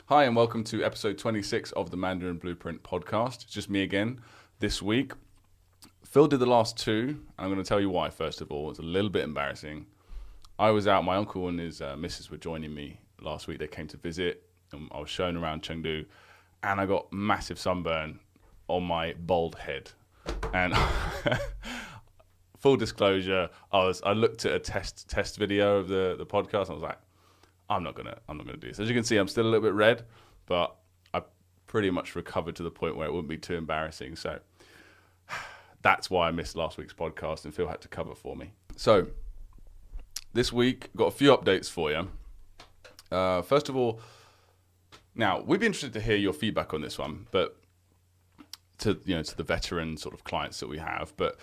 Hi, and welcome to episode 26 of the Mandarin Blueprint Podcast. It's just me again this week. Phil did the last two. I'm going to tell you why, first of all. It's a little bit embarrassing. I was out, my uncle and his missus were joining me last week. They came to visit, and I was shown around Chengdu, and I got massive sunburn on my bald head. And full disclosure, I looked at a test video of the podcast, and I was like, I'm not gonna do this. As you can see, I'm still a little bit red, but I pretty much recovered to the point where it wouldn't be too embarrassing. So that's why I missed last week's podcast, and Phil had to cover for me. So this week, got a few updates for you. First of all, now we'd be interested to hear your feedback on this one, but to the veteran sort of clients that we have. But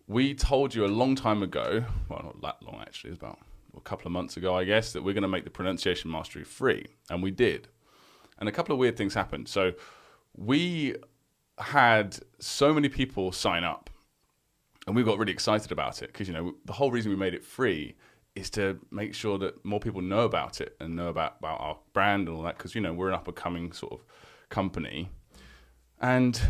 we told you a long time ago, well, not that long actually, it's about a couple of months ago, I guess, that we're going to make the pronunciation mastery free, and we did. And a couple of weird things happened. So we had so many people sign up, and we got really excited about it because the whole reason we made it free is to make sure that more people know about it and know about our brand and all that, because we're an up and coming sort of company. And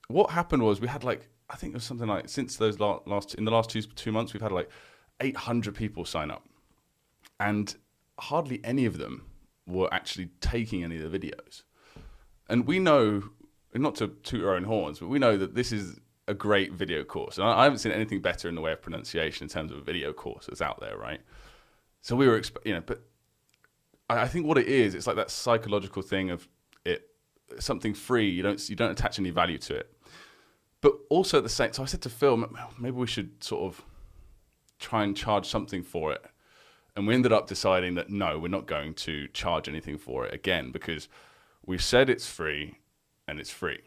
what happened was we had I think it was something like, since those in the last 2 months, we've had 800 people sign up, and hardly any of them were actually taking any of the videos. And we know, not to toot our own horns, but we know that this is a great video course. And I haven't seen anything better in the way of pronunciation in terms of a video course that's out there, right? So we were, but I think what it is, it's like that psychological thing of it, something free, you don't attach any value to it. But also at the same, so I said to Phil, maybe we should sort of try and charge something for it. And we ended up deciding that no, we're not going to charge anything for it again, because we said it's free and it's free.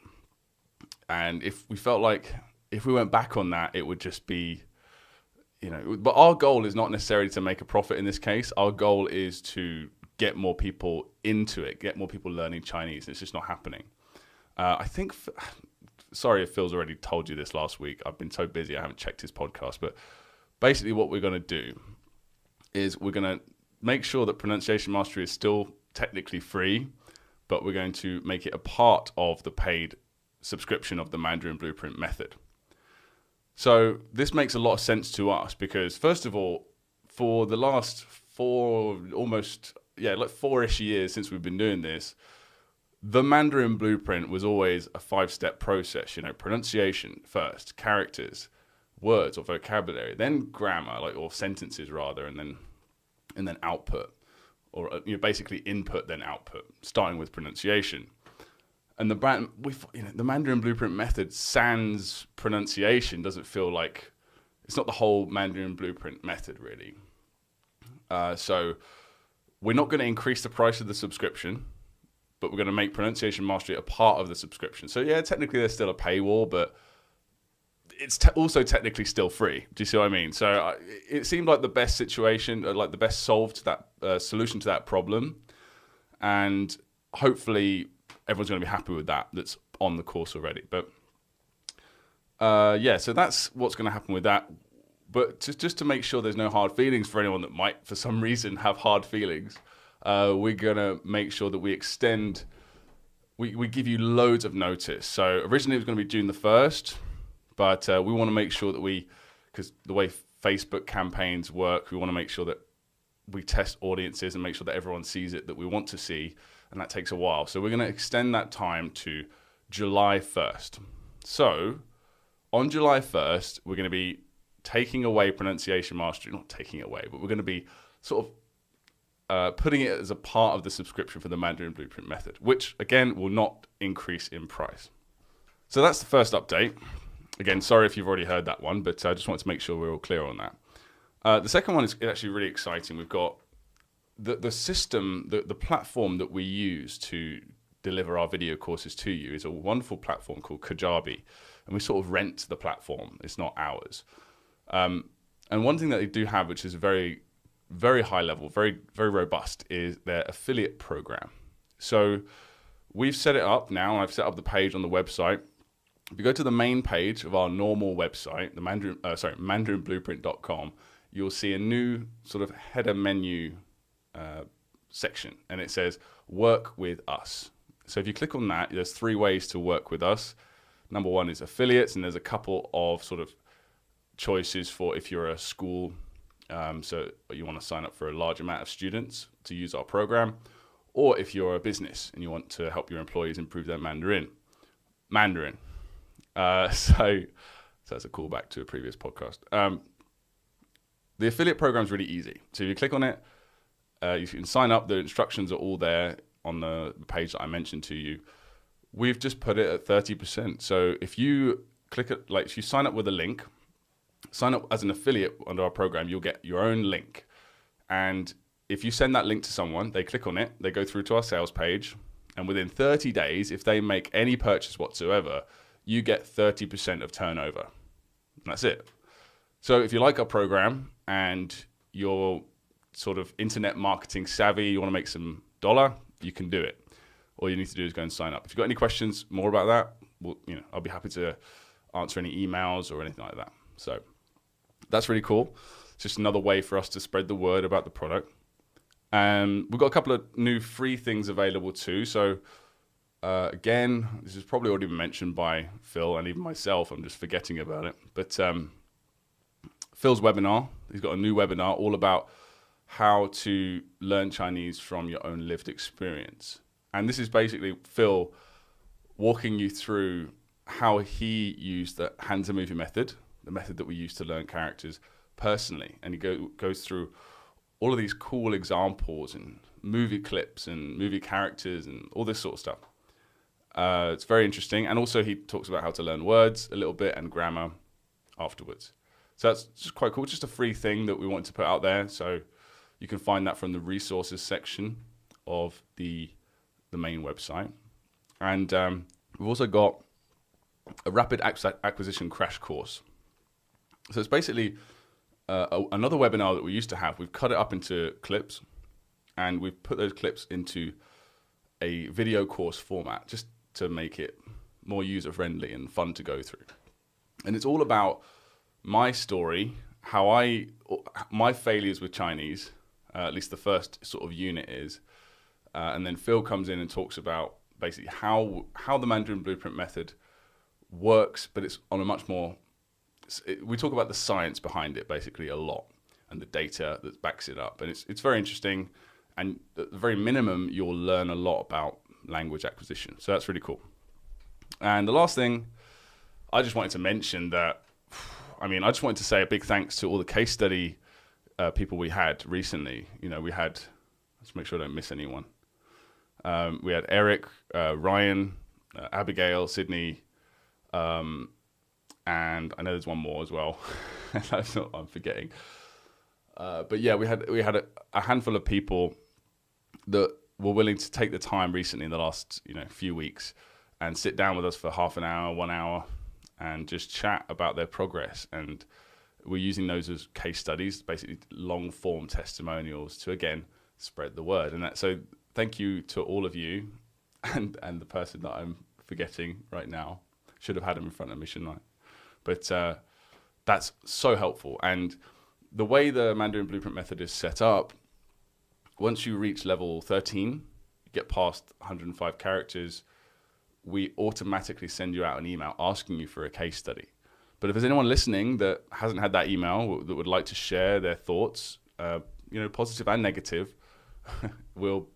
And if we felt like if we went back on that, it would just be, but our goal is not necessarily to make a profit in this case. Our goal is to get more people into it, get more people learning Chinese. It's just not happening. I think, sorry if Phil's already told you this last week. I've been so busy, I haven't checked his podcast. But basically what we're going to do is we're going to make sure that pronunciation mastery is still technically free, but we're going to make it a part of the paid subscription of the Mandarin Blueprint Method. So this makes a lot of sense to us because, first of all, for the last 4-ish years since we've been doing this, the Mandarin Blueprint was always a 5-step process. Pronunciation first, characters, words or vocabulary, then grammar, or sentences rather, and then output, or basically input then output, starting with pronunciation. And the Mandarin Blueprint Method sans pronunciation doesn't feel like, it's not the whole Mandarin Blueprint Method really. So we're not going to increase the price of the subscription, but we're going to make pronunciation mastery a part of the subscription. So yeah, technically there's still a paywall, but it's also technically still free. Do you see what I mean? So it seemed like the best situation, like the best solve to that solution to that problem. And hopefully everyone's going to be happy with that that's on the course already. But so that's what's going to happen with that. But just to make sure there's no hard feelings for anyone that might, for some reason, have hard feelings, we're going to make sure that we extend, we give you loads of notice. So originally it was going to be June the 1st, but we want to make sure that because the way Facebook campaigns work, we want to make sure that we test audiences and make sure that everyone sees it that we want to see, and that takes a while. So we're going to extend that time to July 1st. So on July 1st, we're going to be taking away pronunciation mastery, not taking it away, but we're going to be sort of putting it as a part of the subscription for the Mandarin Blueprint Method, which again will not increase in price. So that's the first update. Again, sorry if you've already heard that one, but I just wanted to make sure we're all clear on that. The second one is actually really exciting. We've got the system, the platform that we use to deliver our video courses to you is a wonderful platform called Kajabi, and we sort of rent the platform. It's not ours. And one thing that they do have, which is very, very high level, very, very robust, is their affiliate program. So we've set it up now, and I've set up the page on the website. If you go to the main page of our normal website, the mandarinblueprint.com, you'll see a new sort of header menu section, and it says work with us. So if you click on that, there's 3 ways to work with us. Number 1 is affiliates, and there's a couple of sort of choices for if you're a school, so you want to sign up for a large amount of students to use our program, or if you're a business and you want to help your employees improve their Mandarin. So that's a callback to a previous podcast. The affiliate program is really easy. So if you click on it, you can sign up. The instructions are all there on the page that I mentioned to you. We've just put it at 30%. So if you if you sign up with a link, sign up as an affiliate under our program, you'll get your own link. And if you send that link to someone, they click on it, they go through to our sales page, and within 30 days, if they make any purchase whatsoever, you get 30% of turnover. And that's it. So if you like our program and you're sort of internet marketing savvy, you want to make some dollar, you can do it. All you need to do is go and sign up. If you've got any questions more about that, well, I'll be happy to answer any emails or anything like that. So that's really cool. It's just another way for us to spread the word about the product. And we've got a couple of new free things available too. So again, this has probably already been mentioned by Phil and even myself. I'm just forgetting about it. But Phil's webinar, he's got a new webinar all about how to learn Chinese from your own lived experience. And this is basically Phil walking you through how he used the hands-and-movie method, the method that we use to learn characters personally. And he goes through all of these cool examples and movie clips and movie characters and all this sort of stuff. It's very interesting. And also he talks about how to learn words a little bit and grammar afterwards. So that's just quite cool. Just a free thing that we want to put out there. So you can find that from the resources section of the main website. And we've also got a rapid acquisition crash course. So it's basically another webinar that we used to have. We've cut it up into clips, and we've put those clips into a video course format just to make it more user-friendly and fun to go through. And it's all about my story, my failures with Chinese, at least the first sort of unit is, and then Phil comes in and talks about basically how the Mandarin Blueprint Method works, but it's on a much more, we talk about the science behind it basically a lot, and the data that backs it up. And it's very interesting, and at the very minimum, you'll learn a lot about language acquisition. So that's really cool. And the last thing, I just wanted to mention that, I just wanted to say a big thanks to all the case study people we had recently. We had, let's make sure I don't miss anyone. We had Eric, Ryan, Abigail, Sydney, and I know there's one more as well. That's not what I'm forgetting. But yeah, we had a handful of people that were willing to take the time recently in the last few weeks and sit down with us for half an hour, 1 hour, and just chat about their progress. And we're using those as case studies, basically long form testimonials to again spread the word. And so thank you to all of you, and the person that I'm forgetting right now. Should have had him in front of me, shouldn't I? But that's so helpful. And the way the Mandarin Blueprint Method is set up, once you reach level 13, you get past 105 characters, we automatically send you out an email asking you for a case study. But if there's anyone listening that hasn't had that email, that would like to share their thoughts, positive and negative, we'll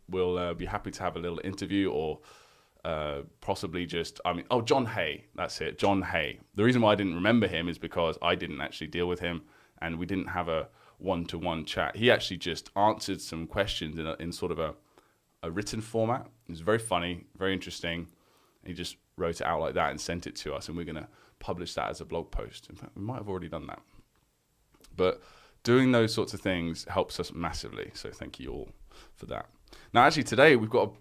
be happy to have a little interview, or possibly just, John Hay, that's it, John Hay. The reason why I didn't remember him is because I didn't actually deal with him, and we didn't have a one-to-one chat. He actually just answered some questions in sort of a written format. It was very funny, very interesting. He just wrote it out like that and sent it to us, and we're going to publish that as a blog post. In fact, we might have already done that. But doing those sorts of things helps us massively, so thank you all for that. Now, actually, today we've got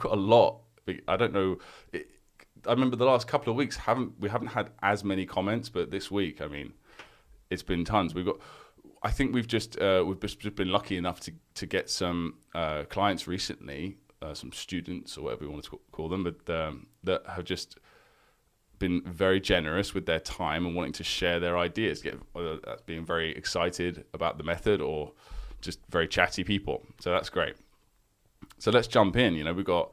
a lot. I don't know. I remember the last couple of weeks we haven't had as many comments, but this week, it's been tons. I think we've just been lucky enough to get some clients recently, some students or whatever you want to call them, but that have just been very generous with their time and wanting to share their ideas, whether that's being very excited about the method or just very chatty people. So that's great. So let's jump in. We've got,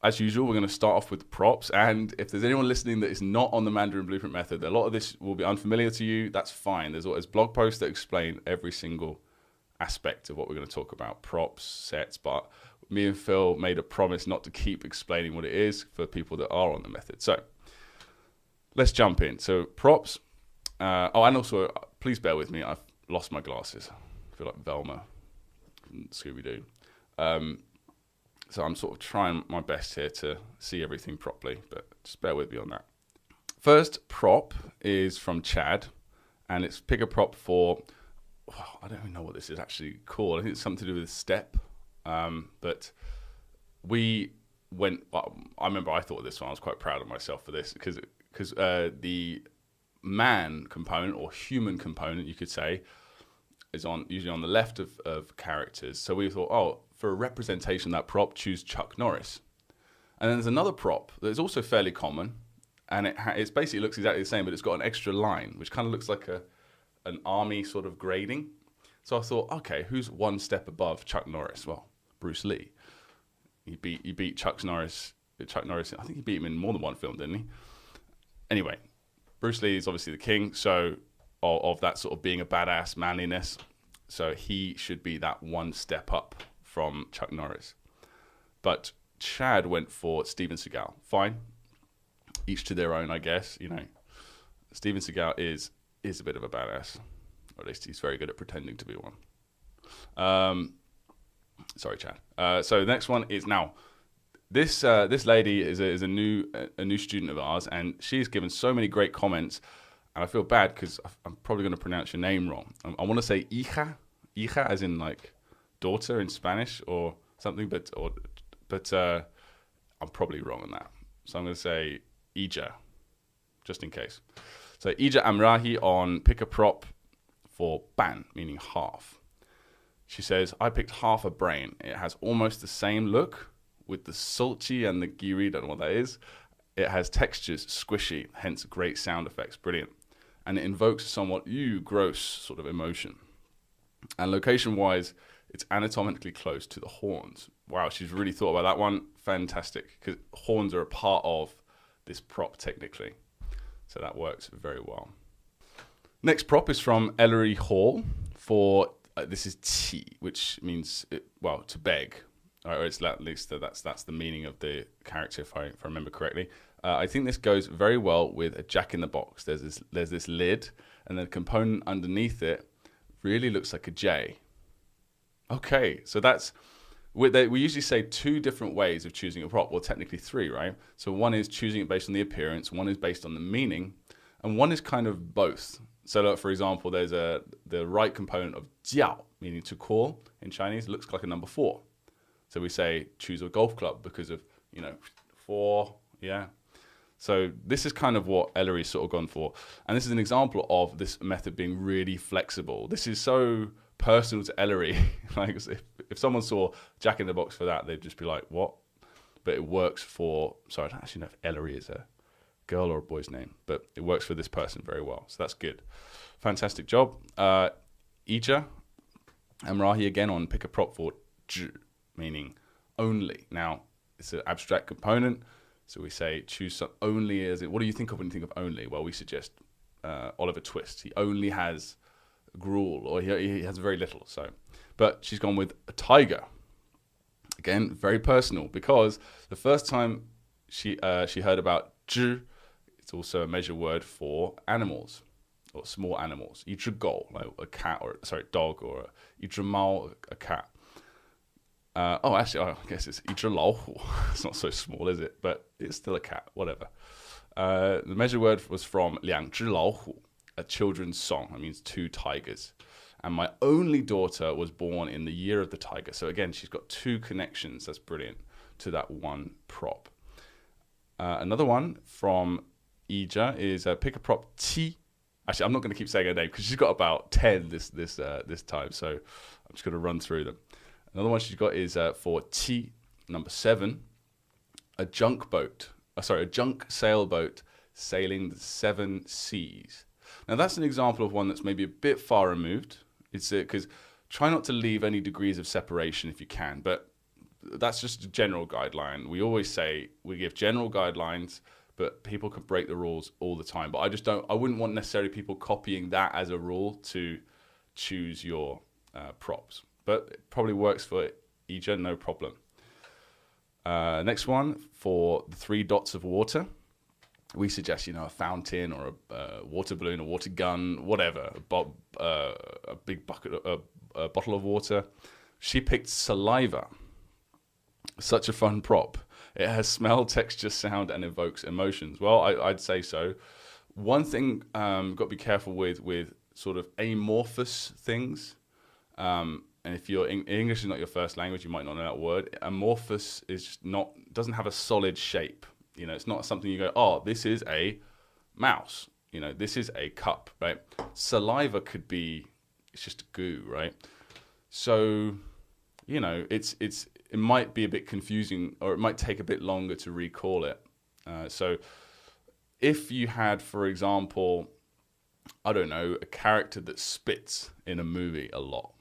as usual, we're going to start off with props. And if there's anyone listening that is not on the Mandarin Blueprint Method, a lot of this will be unfamiliar to you. That's fine. There's blog posts that explain every single aspect of what we're going to talk about, props, sets. But me and Phil made a promise not to keep explaining what it is for people that are on the method. So let's jump in. So props. And also, please bear with me. I've lost my glasses. I feel like Velma from Scooby-Doo. So I'm sort of trying my best here to see everything properly, but just bear with me on that. First prop is from Chad, and it's pick a prop for, I don't even know what this is actually called. I think it's something to do with step. But we went, I remember I thought of this one. I was quite proud of myself for this because the man component, or human component, you could say, is usually on the left of characters. So we thought, for a representation of that prop, choose Chuck Norris. And then there's another prop that is also fairly common, and it basically looks exactly the same, but it's got an extra line, which kind of looks like an army sort of grading. So I thought, okay, who's one step above Chuck Norris? Well, Bruce Lee. He beat Chuck Norris. I think he beat him in more than one film, didn't he? Anyway, Bruce Lee is obviously the king, so of that sort of being a badass manliness. So he should be that one step up from Chuck Norris. But Chad went for Steven Seagal. Fine. Each to their own, I guess. Steven Seagal is a bit of a badass. Or at least he's very good at pretending to be one. Sorry, Chad. So the next one is now. This lady is a new student of ours, and she's given so many great comments, and I feel bad because I'm probably going to pronounce your name wrong. I want to say hija as in like daughter in Spanish or something, but I'm probably wrong on that. So I'm going to say Ija, just in case. So Ija AMRAHI on pick a prop for ban, meaning half. She says, I picked half a brain. It has almost the same look with the sulci and the gyri, don't know what that is. It has textures, squishy, hence great sound effects, brilliant. And it invokes a somewhat gross sort of emotion. And location-wise, it's anatomically close to the horns. Wow, she's really thought about that one. Fantastic, because horns are a part of this prop technically. So that works very well. Next prop is from ELARY Hall for, this is ti, which means, to beg. Or at least that's the meaning of the character, if I remember correctly. I think this goes very well with a jack-in-the-box. There's this lid, and the component underneath it really looks like a J. Okay, so we usually say two different ways of choosing a prop. Well, technically three, right? So one is choosing it based on the appearance, one is based on the meaning, and one is kind of both. So, for example, there's the right component of jiao, meaning to call in Chinese, looks like a number 4. So we say choose a golf club because of 4, yeah. So this is kind of what ELARY's sort of gone for, and this is an example of this method being really flexible. This is so personal to ELARY. Like if someone saw Jack in the Box for that, they'd just be like, "What?" But it works for. Sorry, I don't actually know if ELARY is a girl or a boy's name, but it works for this person very well. So that's good. Fantastic job. Ija AMRAHI again on pick a prop for zhi, meaning only. Now it's an abstract component, so we say choose some only as it. What do you think of when you think of only? Well, we suggest Oliver Twist. He only has gruel, or he has very little. So, but she's gone with a tiger. Again, very personal, because the first time she heard about zhi, it's also a measure word for animals or small animals. 一只狗, like a cat, or dog, or 一只猫, a cat. I guess it's 一只老虎. It's not so small, is it? But it's still a cat, whatever. The measure word was from 两只老虎, a children's song. It means 2 tigers. And my only daughter was born in the year of the tiger. So again, she's got 2 connections. That's brilliant to that one prop. Another one from Ija is pick a prop T. Actually, I'm not going to keep saying her name because she's got about 10 this time. So I'm just going to run through them. Another one she's got is for T, number 7, a junk sailboat sailing the 7 seas. Now that's an example of one that's maybe a bit far removed. It's because try not to leave any degrees of separation if you can. But that's just a general guideline. We always say we give general guidelines, but people can break the rules all the time. But I wouldn't want necessarily people copying that as a rule to choose your props. But it probably works for Ija, no problem. Next one, for the 3 dots of water. We suggest, a fountain or a water balloon, a water gun, whatever, a big bucket, a bottle of water. She picked saliva. Such a fun prop. It has smell, texture, sound, and evokes emotions. Well, I'd say so. One thing got to be careful with sort of amorphous things. And if English is not your first language, you might not know that word. Amorphous doesn't have a solid shape. It's not something you go, oh, this is a mouse. This is a cup, right? Saliva could be, it's just goo, right? So, it might be a bit confusing, or it might take a bit longer to recall it. So if you had, for example, I don't know, a character that spits in a movie a lot.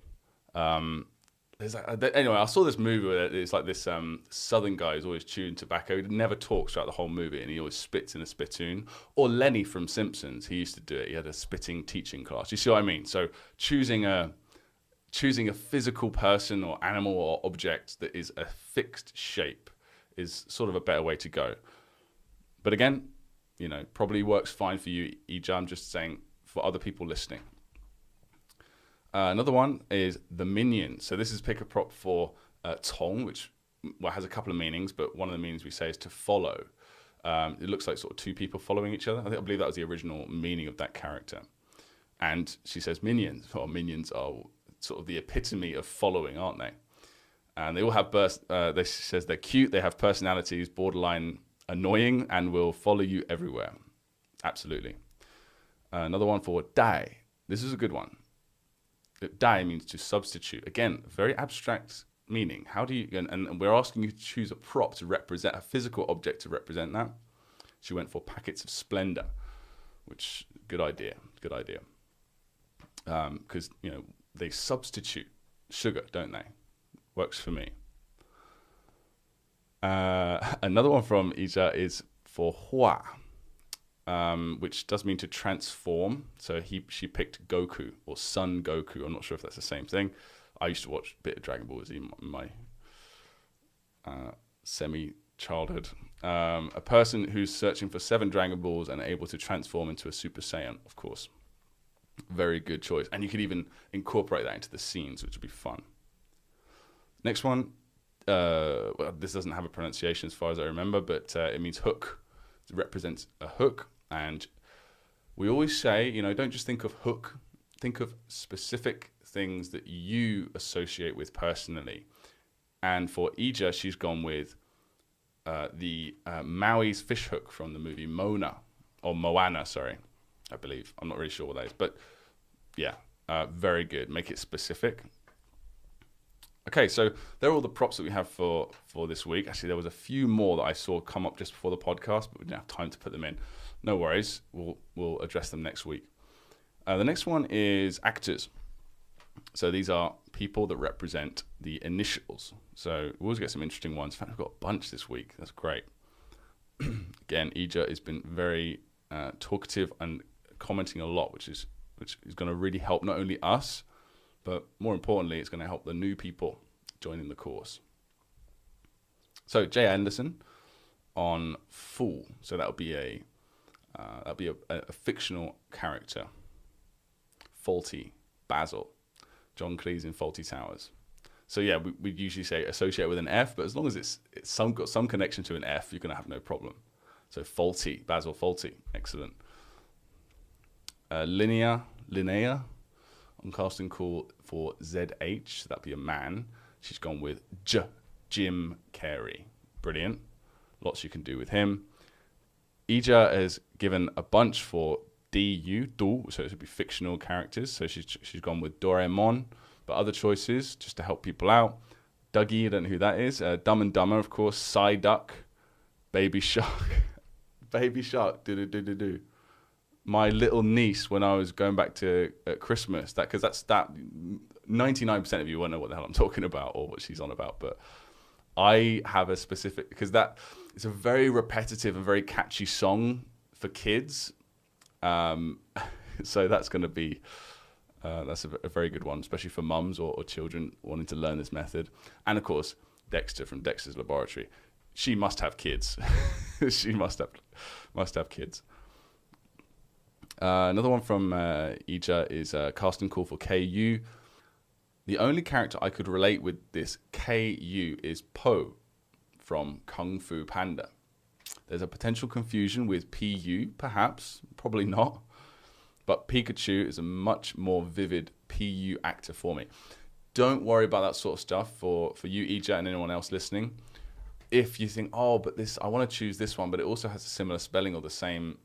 Anyway, I saw this movie where it's like this southern guy who's always chewing tobacco. He never talks throughout the whole movie, and he always spits in a spittoon. Or Lenny from Simpsons, he used to do it. He had a spitting teaching class. You see what I mean? So choosing a physical person or animal or object that is a fixed shape is sort of a better way to go. But again, probably works fine for you, Ija. I'm just saying for other people listening. Another one is the minion. So this is pick a prop for Tong, which has a couple of meanings, but one of the meanings we say is to follow. It looks like sort of 2 people following each other. I believe that was the original meaning of that character. And she says minions. Well, minions are sort of the epitome of following, aren't they? And they all have she says they're cute, they have personalities, borderline annoying, and will follow you everywhere. Absolutely. Another one for Dai. This is a good one. Dai means to substitute. Again, very abstract meaning. How do you, and we're asking you to choose a prop to represent, a physical object to represent that. She went for packets of splendor, which, good idea. Because, they substitute sugar, don't they? Works for me. Another one from Ija is for Hua, which does mean to transform. So she picked Goku or Son Goku. I'm not sure if that's the same thing. I used to watch a bit of Dragon Ball Z in my semi-childhood. A person who's searching for 7 Dragon Balls and able to transform into a Super Saiyan, of course. Very good choice. And you could even incorporate that into the scenes, which would be fun. Next one. This doesn't have a pronunciation as far as I remember, but it means hook. It represents a hook. And we always say, don't just think of hook. Think of specific things that you associate with personally. And for Ija, she's gone with the Maui's fish hook from the movie Moana, I believe. I'm not really sure what that is. But yeah, very good. Make it specific. Okay, so there are all the props that we have for this week. Actually, there was a few more that I saw come up just before the podcast, but we didn't have time to put them in. No worries. We'll address them next week. The next one is actors. So these are people that represent the initials. So we always get some interesting ones. In fact, we've got a bunch this week. That's great. Again, Ija has been very talkative and commenting a lot, which is going to really help not only us, but more importantly, it's going to help the new people joining the course. So Jay Anderson on Fool. So that'll be a fictional character. Faulty Basil. John Cleese in Faulty Towers. So yeah, we usually say associate with an F, but as long as it's got some connection to an F, you're going to have no problem. So Faulty, Basil Faulty. Excellent. Linnea on casting call for ZH. That'd be a man. She's gone with Jim Carrey. Brilliant. Lots you can do with him. Ija has given a bunch for Du, so it would be fictional characters. So she's gone with Doraemon, but other choices just to help people out. Dougie, I don't know who that is. Dumb and Dumber, of course. Psyduck, Baby Shark, Baby Shark. Do. My little niece, when I was going back to Christmas, because that's 99% of you won't know what the hell I'm talking about or what she's on about, but I have a specific, because that it's a very repetitive and very catchy song for kids. So that's going to be, that's a very good one, especially for mums or children wanting to learn this method. And of course, Dexter from Dexter's Laboratory. She must have kids. She must have kids. Another one from Ija is Casting Call for KU. The only character I could relate with this KU is Po from Kung Fu Panda. There's a potential confusion with PU, perhaps, probably not. But Pikachu is a much more vivid PU actor for me. Don't worry about that sort of stuff for you, Ija, and anyone else listening. If you think, oh, but this, I want to choose this one, but it also has a similar spelling or the same,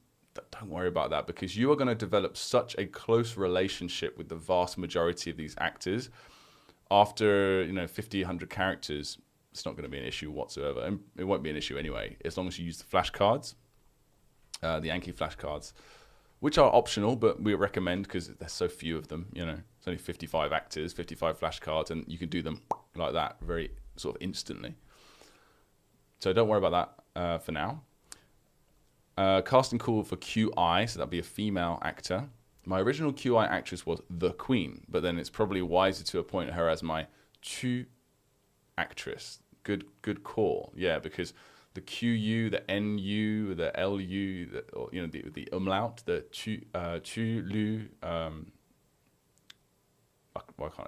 don't worry about that, because you are going to develop such a close relationship with the vast majority of these actors. After 50, 100 characters, it's not going to be an issue whatsoever. And it won't be an issue anyway, as long as you use the flashcards, the Yankee flashcards, which are optional, but we recommend because there's so few of them. It's only 55 actors, 55 flashcards, and you can do them like that very sort of instantly. So don't worry about that for now. Casting call for QI, so that'd be a female actor. My original QI actress was the Queen, but then it's probably wiser to appoint her as my Chu actress. Good call, yeah, because the QU, the NU, the LU, the umlaut, the Chu, Lu,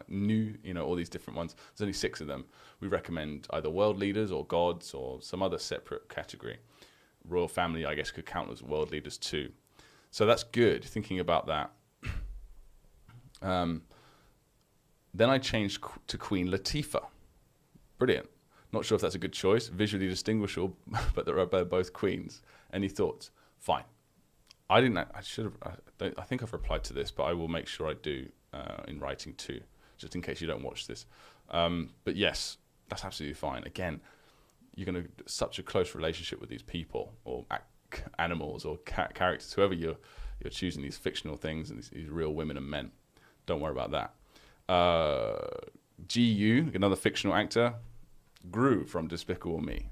Nu, all these different ones. There's only 6 of them. We recommend either world leaders or gods or some other separate category. Royal family, I guess, could count as world leaders too. So that's good, thinking about that. Then I changed to Queen Latifah. Brilliant. Not sure if that's a good choice. Visually distinguishable, but they're both queens. Any thoughts? Fine. I think I've replied to this, but I will make sure I do in writing too, just in case you don't watch this. But yes, that's absolutely fine. Again, you're going to such a close relationship with these people or animals or characters, whoever you're choosing these fictional things and these real women and men. Don't worry about that. GU, another fictional actor, Gru from Despicable Me.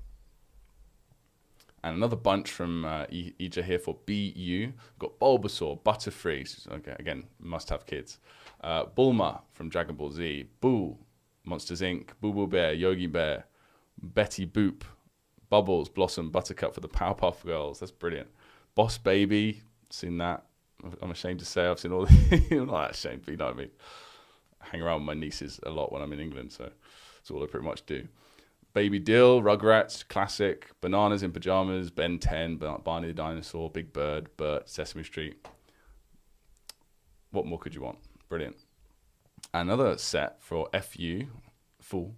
And another bunch from Ija here for BU. We've got Bulbasaur, Butterfree, okay, again, must have kids. Bulma from Dragon Ball Z, Boo, Monsters Inc., Boo Boo Bear, Yogi Bear, Betty Boop, Bubbles, Blossom, Buttercup for the Powerpuff Girls. That's brilliant. Boss Baby, seen that. I'm ashamed to say I've seen all the... I'm not that ashamed, but you know what I mean. I hang around with my nieces a lot when I'm in England, so that's all I pretty much do. Baby Dill, Rugrats, classic. Bananas in Pajamas, Ben 10, Barney the Dinosaur, Big Bird, Bert, Sesame Street. What more could you want? Brilliant. Another set for FU, full.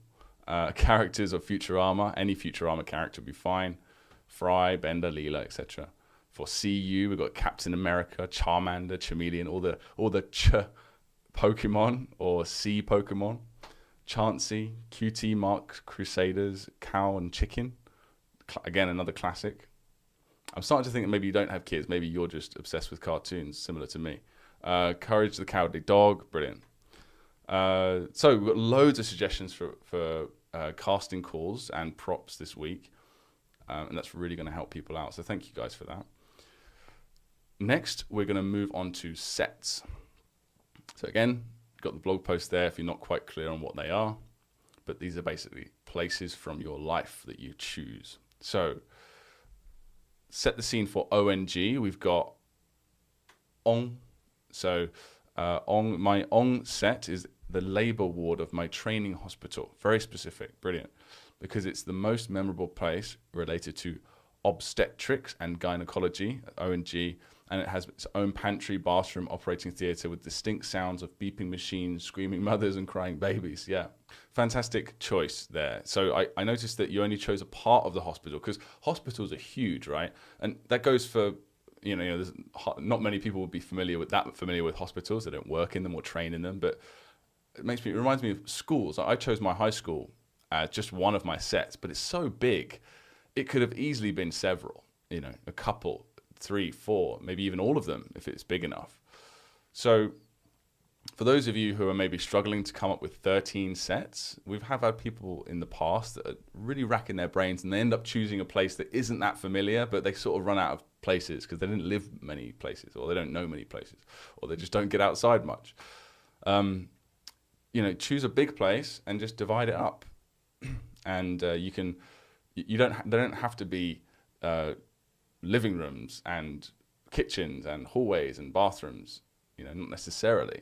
Characters of Futurama. Any Futurama character would be fine. Fry, Bender, Leela, etc. For CU, we've got Captain America, Charmander, Chameleon, all the Ch Pokemon or C Pokemon. Chansey, QT Mark Crusaders, Cow and Chicken. Again, another classic. I'm starting to think that maybe you don't have kids. Maybe you're just obsessed with cartoons, similar to me. Courage the Cowardly Dog, brilliant. So we've got loads of suggestions for casting calls and props this week. And that's really going to help people out. So thank you guys for that. Next, we're going to move on to sets. So again, got the blog post there if you're not quite clear on what they are. But these are basically places from your life that you choose. So set the scene for ONG. We've got Ong. So my Ong set is the labor ward of my training hospital. Very specific, brilliant. Because it's the most memorable place related to obstetrics and gynecology, ONG, and it has its own pantry, bathroom, operating theatre with distinct sounds of beeping machines, screaming mothers and crying babies. Yeah, fantastic choice there. So I noticed that you only chose a part of the hospital because hospitals are huge, right? And that goes for, there's not many people would be familiar with hospitals. They don't work in them or train in them, but it reminds me of schools. I chose my high school as just one of my sets, but it's so big. It could have easily been several, a couple, 3, 4, maybe even all of them if it's big enough. So For those of you who are maybe struggling to come up with 13 sets, we've had people in the past that are really racking their brains and they end up choosing a place that isn't that familiar, but they sort of run out of places because they didn't live many places, or they don't know many places, or they just don't get outside much. Choose a big place and just divide it up. And they don't have to be living rooms and kitchens and hallways and bathrooms, not necessarily.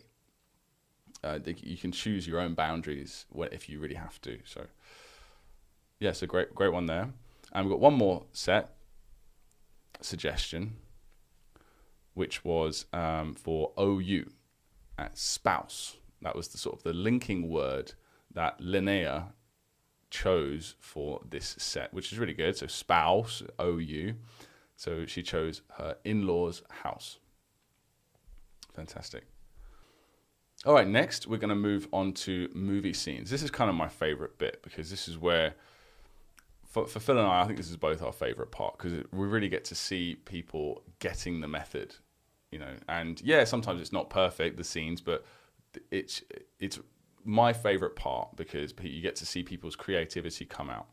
You can choose your own boundaries if you really have to. So, yeah, so great one there. And we've got one more set suggestion, which was for OU, spouse. That was the sort of the linking word that Linnea chose for this set, which is really good. So spouse, OU. So she chose her in-laws' house. Fantastic. All right, next we're going to move on to movie scenes. This is kind of my favorite bit because this is where, for Phil and I think this is both our favorite part because we really get to see people getting the method, And yeah, sometimes it's not perfect, the scenes, but it's my favorite part because you get to see people's creativity come out.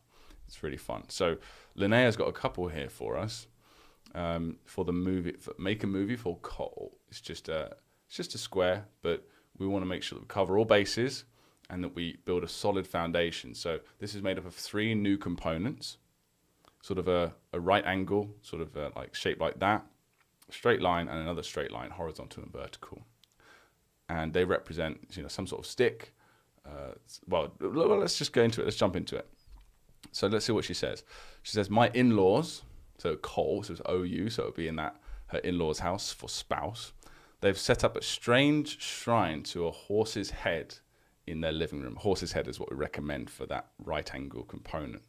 It's really fun. So Linnea's got a couple here for us for the movie. Make a movie for Cole. It's just a square, but we want to make sure that we cover all bases and that we build a solid foundation. So this is made up of 3 new components, sort of a right angle, sort of like shaped like that, a straight line, and another straight line, horizontal and vertical. And they represent, some sort of stick. Well, let's just go into it. Let's jump into it. So let's see what she says. She says, my in-laws, so Cole, so it's OU, so it'll be in her in-laws' house for spouse. They've set up a strange shrine to a horse's head in their living room. Horse's head is what we recommend for that right angle component.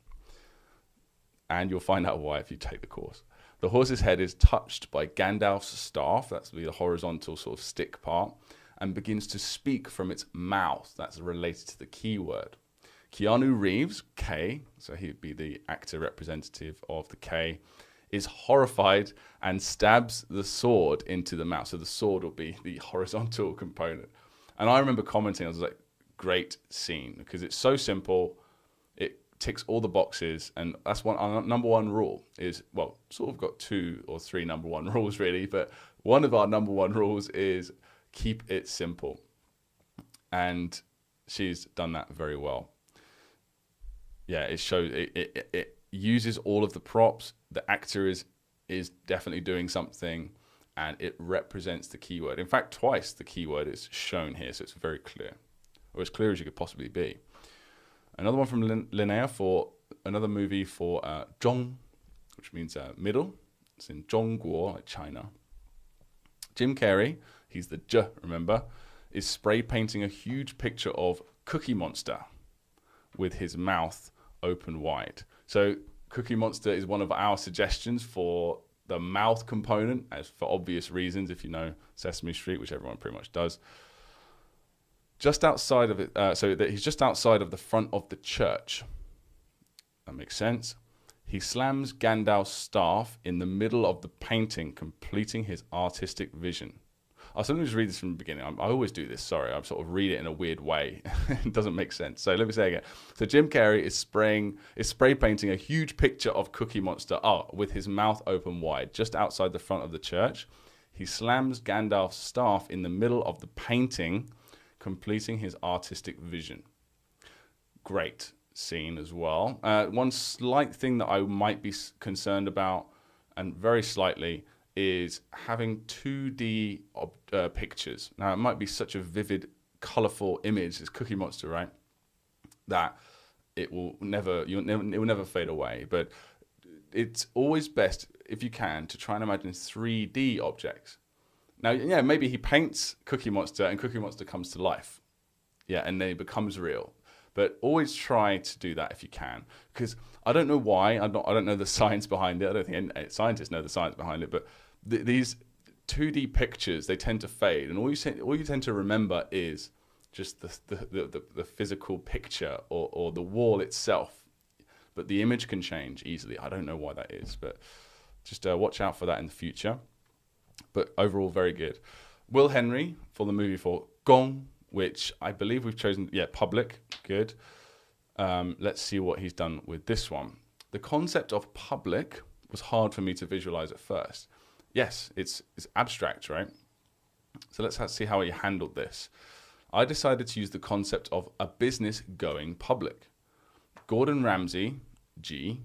And you'll find out why if you take the course. The horse's head is touched by Gandalf's staff, that's the horizontal sort of stick part, and begins to speak from its mouth. That's related to the keyword. Keanu Reeves, K, so he'd be the actor representative of the K, is horrified and stabs the sword into the mouth. So the sword will be the horizontal component. And I remember commenting, I was like, great scene, because it's so simple, it ticks all the boxes, and that's our number one rule is, well, sort of got 2 or 3 number one rules really, but one of our number one rules is keep it simple. And she's done that very well. Yeah, it shows, it uses all of the props. The actor is definitely doing something, and it represents the keyword. In fact, twice the keyword is shown here, so it's very clear, or as clear as you could possibly be. Another one from Linnea for another movie for Zhong, which means middle. It's in Zhongguo, like China. Jim Carrey, he's the J, remember, is spray painting a huge picture of Cookie Monster with his mouth open wide. So Cookie Monster is one of our suggestions for the mouth component, as for obvious reasons, if you know Sesame Street, which everyone pretty much does. Just outside of it, so that he's just outside of the front of the church. That makes sense. He slams Gandalf's staff in the middle of the painting, completing his artistic vision. I'll sometimes read this from the beginning. I always do this, sorry. I sort of read it in a weird way. It doesn't make sense. So let me say again. So Jim Carrey is spray painting a huge picture of Cookie Monster with his mouth open wide, just outside the front of the church. He slams Gandalf's staff in the middle of the painting, completing his artistic vision. Great scene as well. One slight thing that I might be concerned about, and very slightly, is having 2D pictures. Now, it might be such a vivid, colorful image, it's Cookie Monster, right? That it will never fade away. But it's always best, if you can, to try and imagine 3D objects. Now, yeah, maybe he paints Cookie Monster and Cookie Monster comes to life. Yeah, and then it becomes real. But always try to do that if you can. Because I don't know why, I don't know the science behind it. I don't think any scientists know the science behind it. But these 2D pictures, they tend to fade. And all you tend to remember is just the physical picture or the wall itself. But the image can change easily. I don't know why that is. But just watch out for that in the future. But overall, very good. Will Henry for the movie for Gong, which I believe we've chosen, public, good. Let's see what he's done with this one. The concept of public was hard for me to visualize at first. Yes, it's abstract, right? So let's see how he handled this. I decided to use the concept of a business going public. Gordon Ramsay, G,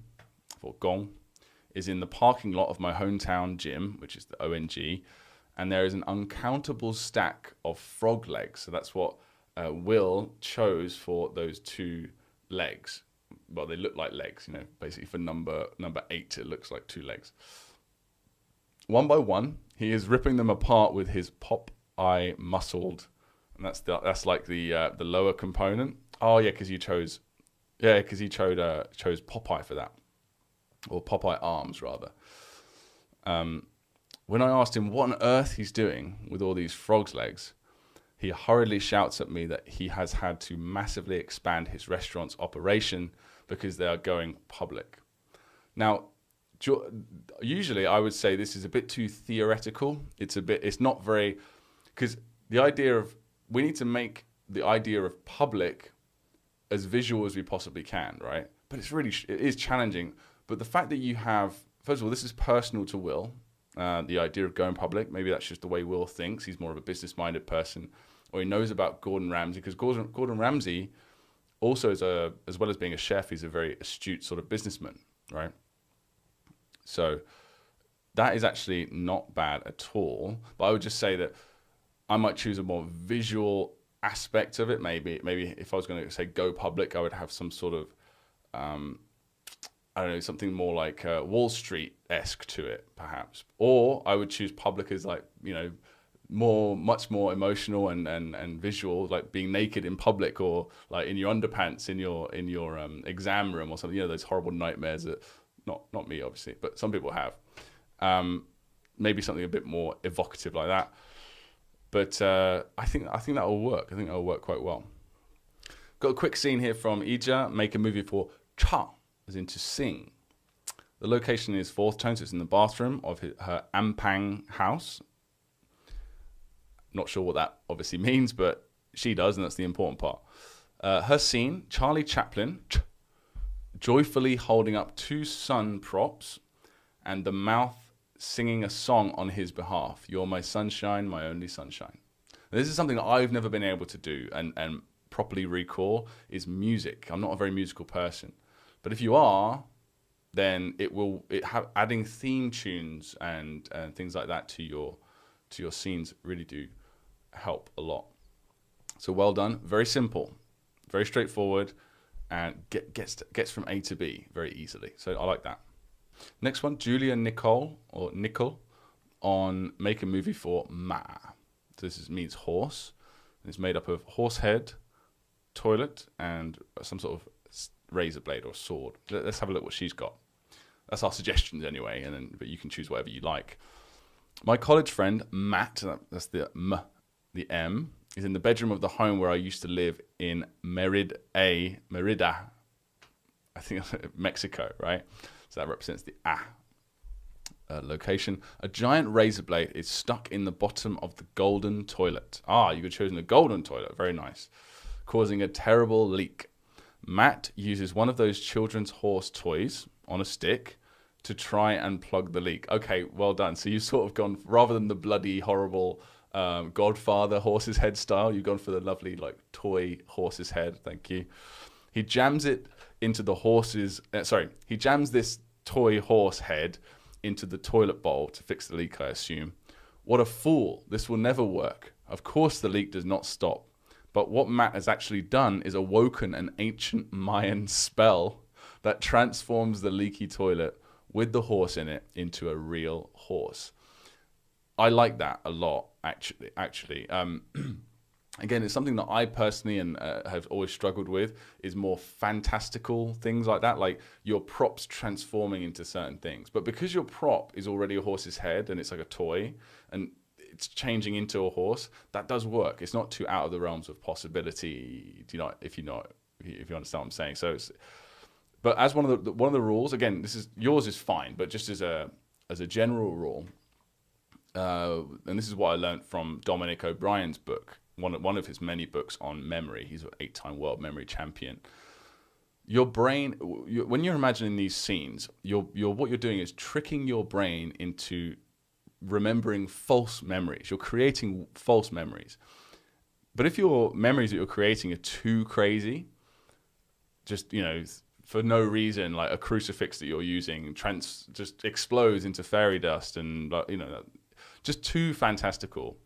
for Gong, is in the parking lot of my hometown gym, which is the ONG, and there is an uncountable stack of frog legs. So that's what Will chose for those 2 legs. Well, they look like legs, basically for number 8, it looks like 2 legs. One by one, he is ripping them apart with his Popeye muscled, and that's like the lower component. Oh yeah, because he chose Popeye for that, or Popeye arms rather. When I asked him what on earth he's doing with all these frog's legs, he hurriedly shouts at me that he has had to massively expand his restaurant's operation because they are going public. Now, usually I would say this is a bit too theoretical. It's not very, because we need to make the idea of public as visual as we possibly can, right? But it is challenging. But the fact that you have, first of all, this is personal to Will, the idea of going public. Maybe that's just the way Will thinks. He's more of a business-minded person, or he knows about Gordon Ramsay, because Gordon Ramsay also as well as being a chef, he's a very astute sort of businessman, right? So that is actually not bad at all. But I would just say that I might choose a more visual aspect of it. Maybe if I was going to say go public, I would have some sort of, I don't know, something more like Wall Street-esque to it, perhaps. Or I would choose public as like, much more emotional and visual, like being naked in public, or like in your underpants in your exam room or something. Those horrible nightmares that not me obviously, but some people have. Maybe something a bit more evocative like that. But I think that will work. I think that will work quite well. Got a quick scene here from Ija, make a movie for Cha, as in to sing. The location is 4th tone, so it's in the bathroom of her Ampang house. Not sure what that obviously means, but she does, and that's the important part. Her scene, Charlie Chaplin, joyfully holding up 2 sun props and the mouth singing a song on his behalf. You're my sunshine, my only sunshine. And this is something that I've never been able to do and properly recall, is music. I'm not a very musical person. But if you are, then adding theme tunes and things like that to your scenes really do help a lot. So well done. Very simple, very straightforward, and gets from A to B very easily. So I like that. Next one, Julia Nicole on make a movie for Ma. So this means horse. It's made up of horse head, toilet, and some sort of razor blade or sword. Let's have a look what she's got. That's our suggestions anyway, but you can choose whatever you like. My college friend Matt, that's the M, is in the bedroom of the home where I used to live in Merida, I think Mexico, right? So that represents the location. A giant razor blade is stuck in the bottom of the golden toilet. You could have chosen the golden toilet. Very nice. Causing a terrible leak. Matt uses one of those children's horse toys on a stick to try and plug the leak. Okay, well done. So you've sort of gone, rather than the bloody, horrible Godfather horse's head style, you've gone for the lovely like toy horse's head. Thank you. He jams it into the he jams this toy horse head into the toilet bowl to fix the leak, I assume. What a fool. This will never work. Of course the leak does not stop. But what Matt has actually done is awoken an ancient Mayan spell that transforms the leaky toilet with the horse in it into a real horse. I like that a lot, actually. Again, it's something that I personally have always struggled with, is more fantastical things like that, like your props transforming into certain things. But because your prop is already a horse's head and it's like a toy and it's changing into a horse, that does work. It's not too out of the realms of possibility, if you understand what I'm saying. So, but as one of the rules, again, yours is fine, but just as a general rule, and this is what I learned from Dominic O'Brien's book, one of his many books on memory. He's an 8-time world memory champion. Your brain, when you're imagining these scenes, what you're doing is tricking your brain into remembering false memories. You're creating false memories. But if your memories that you're creating are too crazy, just, for no reason, like a crucifix that you're using just explodes into fairy dust and, just too fantastical,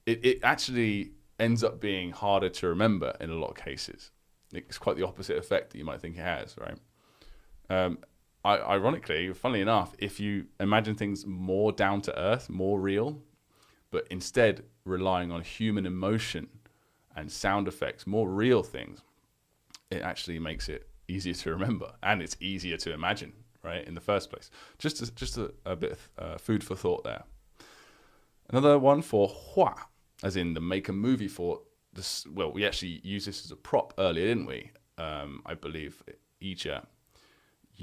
it actually ends up being harder to remember in a lot of cases. It's quite the opposite effect that you might think it has, right? Ironically, funnily enough, if you imagine things more down to earth, more real, but instead relying on human emotion and sound effects, more real things, it actually makes it easier to remember, and it's easier to imagine, right, in the first place. Just a bit of food for thought there. Another one for hua, as in the make a movie for this. Well, we actually used this as a prop earlier, didn't we? I believe, Ija.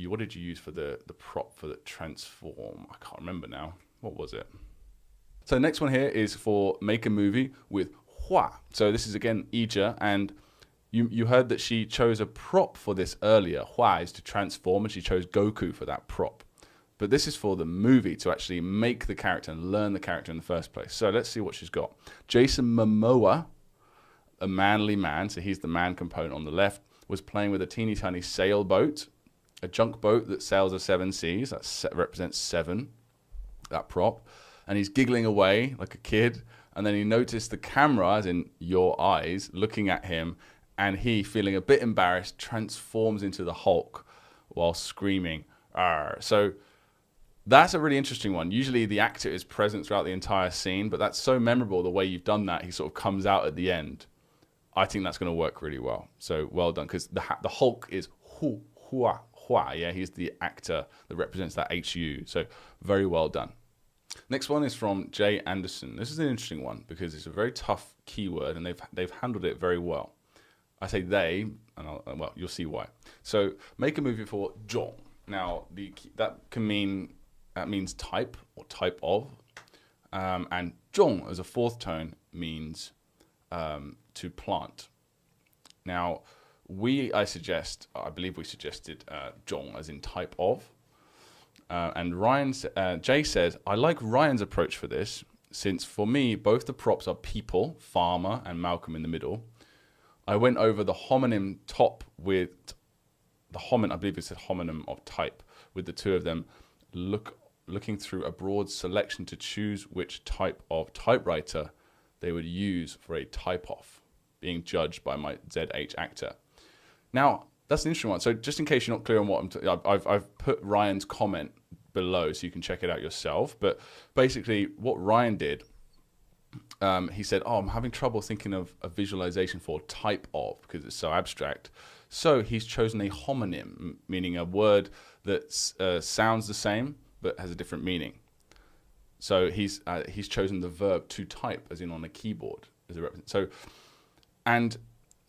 What did you use for the prop for the transform? I can't remember now. What was it? So the next one here is for make a movie with hua. So this is again Ija, and you heard that she chose a prop for this earlier. Hua is to transform, and she chose Goku for that prop. But this is for the movie, to actually make the character and learn the character in the first place. So let's see what she's got. Jason Momoa, a manly man, so he's the man component on the left, was playing with a teeny tiny sailboat, a junk boat that sails the 7 seas. That represents 7, that prop. And he's giggling away like a kid. And then he noticed the camera, as in your eyes, looking at him. And he, feeling a bit embarrassed, transforms into the Hulk while screaming, "Arr!" So that's a really interesting one. Usually the actor is present throughout the entire scene, but that's so memorable the way you've done that. He sort of comes out at the end. I think that's going to work really well. So well done, because the Hulk is hua. Yeah, he's the actor that represents that HU. So very well done. Next one is from Jay Anderson. This is an interesting one because it's a very tough keyword, and they've handled it very well. I say they, and well, you'll see why. So make a movie for zhong. Now that means type or type of, and zhong as a 4th tone means to plant. Now I believe we suggested zhong as in type of. And Jay says, I like Ryan's approach for this, since for me, both the props are people, farmer, and Malcolm in the middle. I went over the homonym top with I believe it said homonym of type, with the 2 of them looking through a broad selection to choose which type of typewriter they would use for a type-off, being judged by my ZH actor. Now, that's an interesting one. So just in case you're not clear on what I've put Ryan's comment below so you can check it out yourself. But basically what Ryan did, he said, I'm having trouble thinking of a visualization for type of because it's so abstract. So he's chosen a homonym, meaning a word that sounds the same but has a different meaning. So he's chosen the verb to type, as in on a keyboard, as a represent. So, and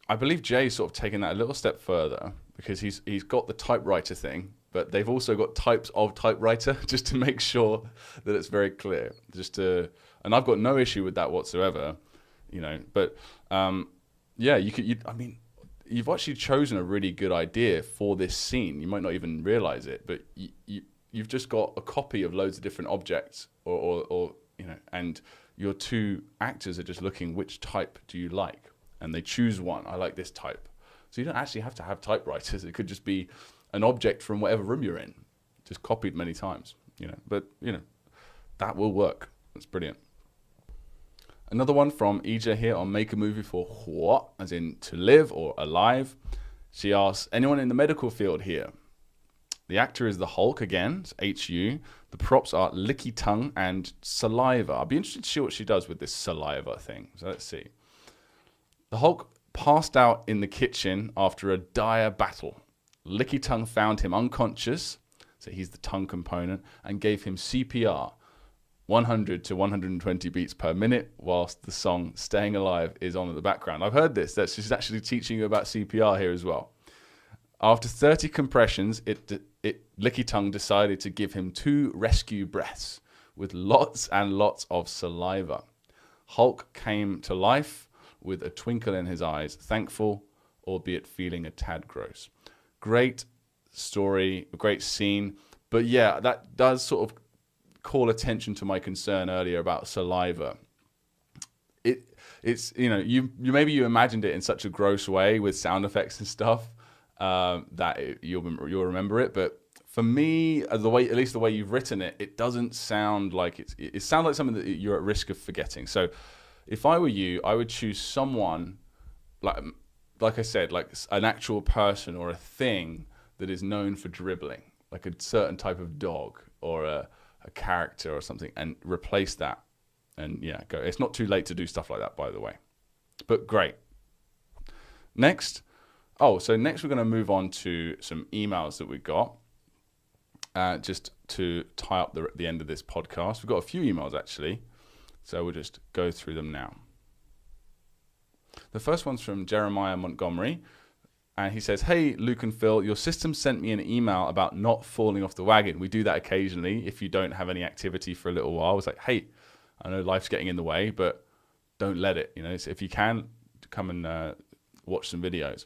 I believe Jay's sort of taken that a little step further because he's got the typewriter thing, but they've also got types of typewriter just to make sure that it's very clear. And I've got no issue with that whatsoever, But yeah, you've actually chosen a really good idea for this scene. You might not even realize it, but you've just got a copy of loads of different objects, or and your 2 actors are just looking, which type do you like? And they choose one. I like this type. So you don't actually have to have typewriters. It could just be an object from whatever room you're in, just copied many times, But, that will work. That's brilliant. Another one from Ija here on Make a Movie for Hua, as in to live or alive. She asks, anyone in the medical field here? The actor is the Hulk again, it's HU. The props are licky tongue and saliva. I'll be interested to see what she does with this saliva thing. So let's see. The Hulk passed out in the kitchen after a dire battle. Licky Tongue found him unconscious, so he's the tongue component, and gave him CPR, 100 to 120 beats per minute, whilst the song Staying Alive is on in the background. I've heard this. She's actually teaching you about CPR here as well. After 30 compressions, Licky Tongue decided to give him 2 rescue breaths with lots and lots of saliva. Hulk came to life with a twinkle in his eyes, thankful, albeit feeling a tad gross. Great story, a great scene. But yeah, that does sort of call attention to my concern earlier about saliva. It's you maybe you imagined it in such a gross way with sound effects and stuff that you'll remember it. But for me, at least the way you've written it, it doesn't sound like it sounds like something that you're at risk of forgetting. So if I were you, I would choose someone like I said, like an actual person or a thing that is known for dribbling, like a certain type of dog or a character or something, and replace that. And yeah, go. It's not too late to do stuff like that, by the way. But great. Next we're going to move on to some emails that we got, just to tie up the end of this podcast. We've got a few emails, actually, so we'll just go through them now. The first one's from Jeremiah Montgomery, and he says, "Hey, Luke and Phil, your system sent me an email about not falling off the wagon. We do that occasionally if you don't have any activity for a little while. It's like, hey, I know life's getting in the way, but don't let it. So if you can, come and watch some videos.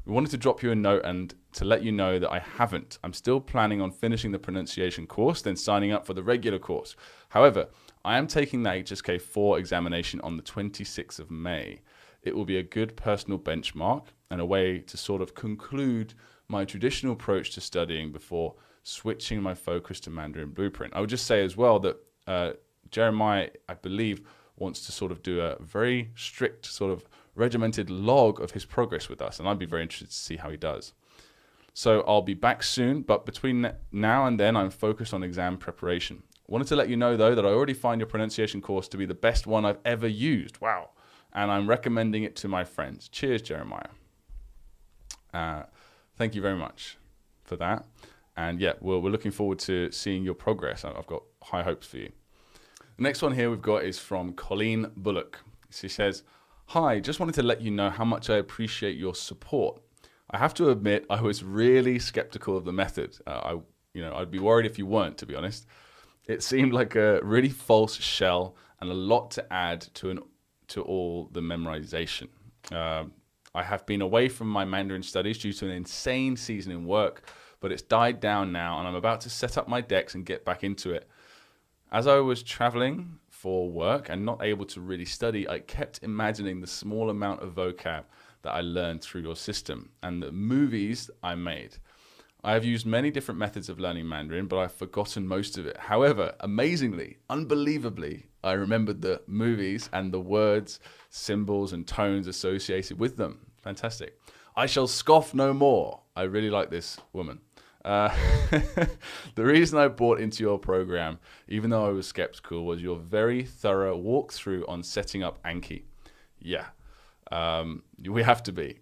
We wanted to drop you a note and to let you know that I haven't. I'm still planning on finishing the pronunciation course, then signing up for the regular course. However, I am taking the HSK 4 examination on the 26th of May. It will be a good personal benchmark and a way to sort of conclude my traditional approach to studying before switching my focus to Mandarin Blueprint. I would just say as well that Jeremiah, I believe, wants to sort of do a very strict sort of regimented log of his progress with us, and I'd be very interested to see how he does. So I'll be back soon, but between now and then, I'm focused on exam preparation. Wanted to let you know, though, that I already find your pronunciation course to be the best one I've ever used. Wow. And I'm recommending it to my friends. Cheers, Jeremiah. Thank you very much for that. And yeah, we're looking forward to seeing your progress. I've got high hopes for you. The next one here we've got is from Colleen Bullock. She says, "Hi, just wanted to let you know how much I appreciate your support. I have to admit I was really skeptical of the method. I'd be worried if you weren't, to be honest. It seemed like a really false shell and a lot to add to all the memorization. I have been away from my Mandarin studies due to an insane season in work, but it's died down now and I'm about to set up my decks and get back into it. As I was traveling for work and not able to really study, I kept imagining the small amount of vocab that I learned through your system and the movies I made. I have used many different methods of learning Mandarin, but I've forgotten most of it. However, amazingly, unbelievably, I remembered the movies and the words, symbols, and tones associated with them. Fantastic. I shall scoff no more." I really like this woman. The reason I bought into your program, even though I was skeptical, was your very thorough walkthrough on setting up Anki. Yeah, we have to be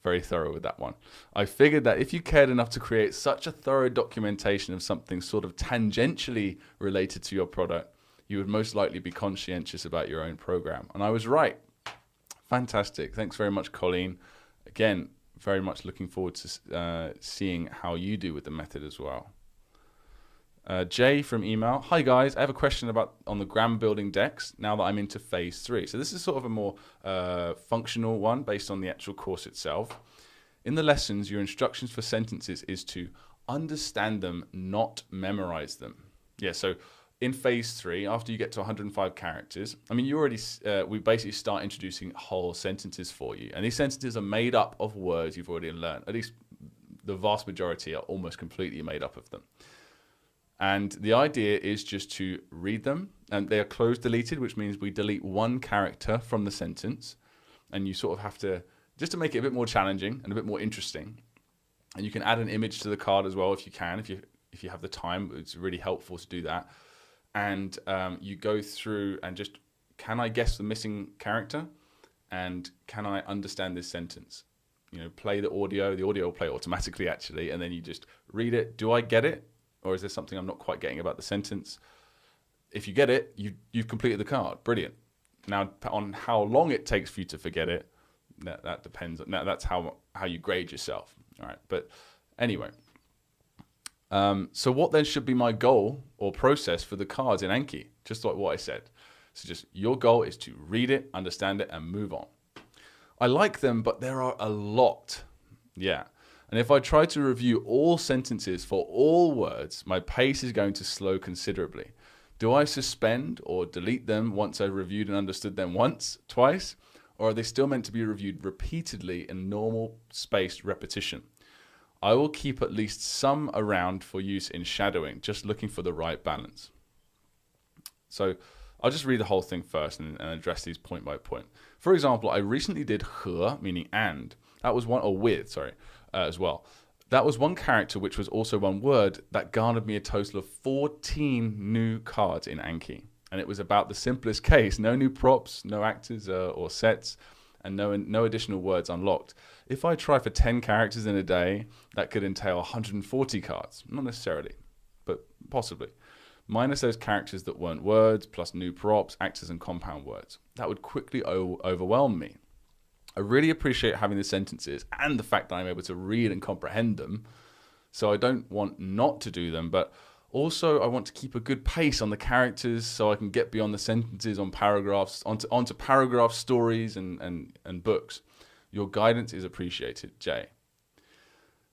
very thorough with that one. I figured that if you cared enough to create such a thorough documentation of something sort of tangentially related to your product, you would most likely be conscientious about your own program. And I was right. Fantastic. Thanks very much, Colleen. Again, very much looking forward to seeing how you do with the method as well. Jay from email. "Hi guys, I have a question on the gram building decks now that I'm into phase 3. So this is sort of a more functional one based on the actual course itself. In the lessons, your instructions for sentences is to understand them, not memorize them. Yeah, so in phase 3, after you get to 105 characters, I mean, we basically start introducing whole sentences for you. And these sentences are made up of words you've already learned. At least the vast majority are almost completely made up of them. And the idea is just to read them, and they are closed deleted, which means we delete one character from the sentence, and you sort of have to, just to make it a bit more challenging and a bit more interesting. And you can add an image to the card as well if you can, if you have the time. It's really helpful to do that. And you go through and just, can I guess the missing character? And can I understand this sentence? Play the audio. The audio will play automatically, actually, and then you just read it. Do I get it? Or is there something I'm not quite getting about the sentence? If you get it, you've completed the card. Brilliant. Now, on how long it takes for you to forget it, that depends. Now, that's how you grade yourself. All right. But anyway, so what then should be my goal or process for the cards in Anki? Just like what I said. So just your goal is to read it, understand it, and move on. I like them, but there are a lot. Yeah. And if I try to review all sentences for all words, my pace is going to slow considerably. Do I suspend or delete them once I've reviewed and understood them once, twice? Or are they still meant to be reviewed repeatedly in normal spaced repetition? I will keep at least some around for use in shadowing, just looking for the right balance. So I'll just read the whole thing first and address these point by point. For example, I recently did he, meaning and. That was one, or with, sorry, as well. That was one character, which was also one word, that garnered me a total of 14 new cards in Anki. And it was about the simplest case. No new props, no actors or sets, and no additional words unlocked. If I try for 10 characters in a day, that could entail 140 cards. Not necessarily, but possibly. Minus those characters that weren't words, plus new props, actors, and compound words. That would quickly overwhelm me. I really appreciate having the sentences and the fact that I'm able to read and comprehend them. So I don't want not to do them, but also I want to keep a good pace on the characters so I can get beyond the sentences on paragraphs, onto paragraph stories and books. Your guidance is appreciated, Jay.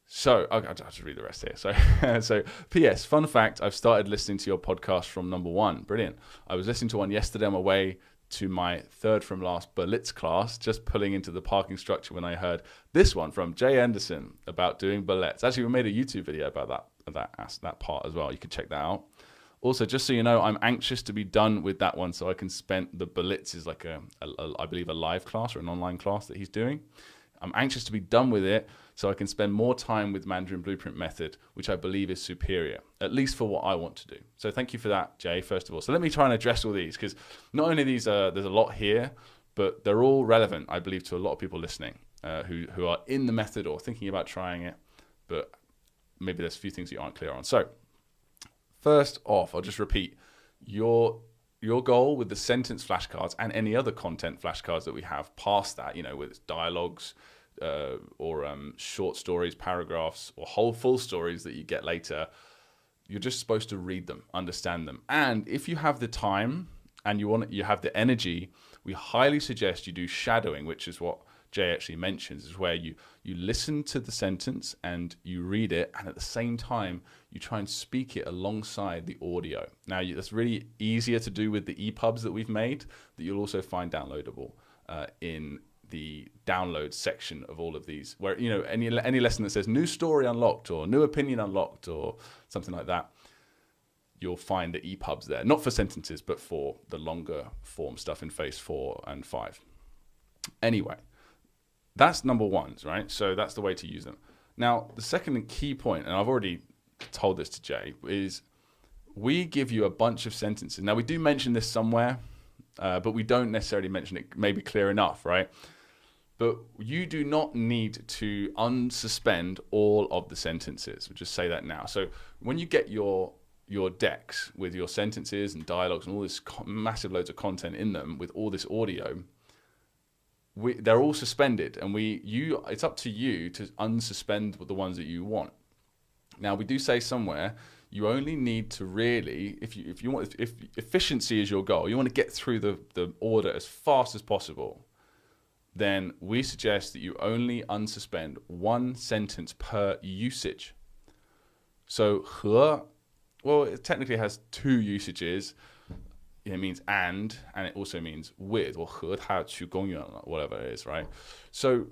So, I'll just read the rest here. So, P.S. Fun fact, I've started listening to your podcast from number 1. Brilliant. I was listening to one yesterday on my way to my third from last Berlitz class, just pulling into the parking structure when I heard this one from Jay Anderson about doing ballets. Actually, we made a YouTube video about that part as well. You can check that out. Also, just so you know, I'm anxious to be done with that one so I can spend the Berlitz is like I believe a live class or an online class that he's doing. I'm anxious to be done with it so I can spend more time with Mandarin Blueprint Method, which I believe is superior, at least for what I want to do. So thank you for that, Jay, first of all. So let me try and address all these, because not only these there's a lot here, but they're all relevant, I believe, to a lot of people listening who are in the method or thinking about trying it, but maybe there's a few things you aren't clear on. So first off, I'll just repeat, your goal with the sentence flashcards and any other content flashcards that we have past that, with dialogues or short stories, paragraphs, or whole full stories that you get later, you're just supposed to read them, understand them. And if you have the time and you have the energy, we highly suggest you do shadowing, which is what Jay actually mentions, is where you listen to the sentence and you read it, and at the same time you try and speak it alongside the audio. Now that's really easier to do with the EPUBs that we've made, that you'll also find downloadable in the download section of all of these, where any lesson that says new story unlocked or new opinion unlocked or something like that, you'll find the EPUBs there, not for sentences but for the longer form stuff in phase 4 and 5. Anyway, that's number 1, right? So that's the way to use them. Now, the second key point, and I've already told this to Jay, is we give you a bunch of sentences. Now, we do mention this somewhere, but we don't necessarily mention it maybe clear enough, right? But you do not need to unsuspend all of the sentences. We'll just say that now. So when you get your decks with your sentences and dialogues and all this massive loads of content in them with all this audio, they're all suspended, and it's up to you to unsuspend the ones that you want. Now, we do say somewhere you only need to really, if efficiency is your goal, you want to get through the order as fast as possible, then we suggest that you only unsuspend 1 sentence per usage. So he, it technically has 2 usages. It means and it also means with, or 和他去公园, whatever it is, right? So,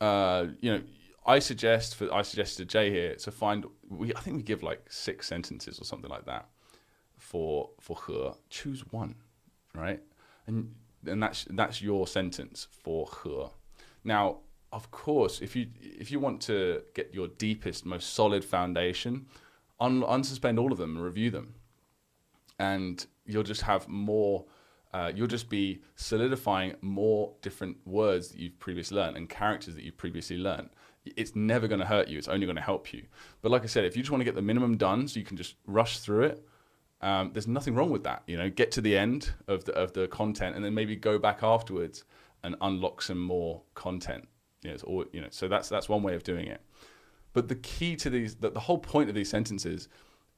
I suggested Jay here to find. I think we give like 6 sentences or something like that for 和. Choose 1, right? And that's your sentence for 和. Now, of course, if you want to get your deepest, most solid foundation, unsuspend all of them and review them. And you'll just have more, you'll just be solidifying more different words that you've previously learned and characters that you've previously learned. It's never going to hurt you. It's only going to help you. But like I said, if you just want to get the minimum done so you can just rush through it, there's nothing wrong with that. Get to the end of the content and then maybe go back afterwards and unlock some more content. So that's one way of doing it. But the key to these, the whole point of these sentences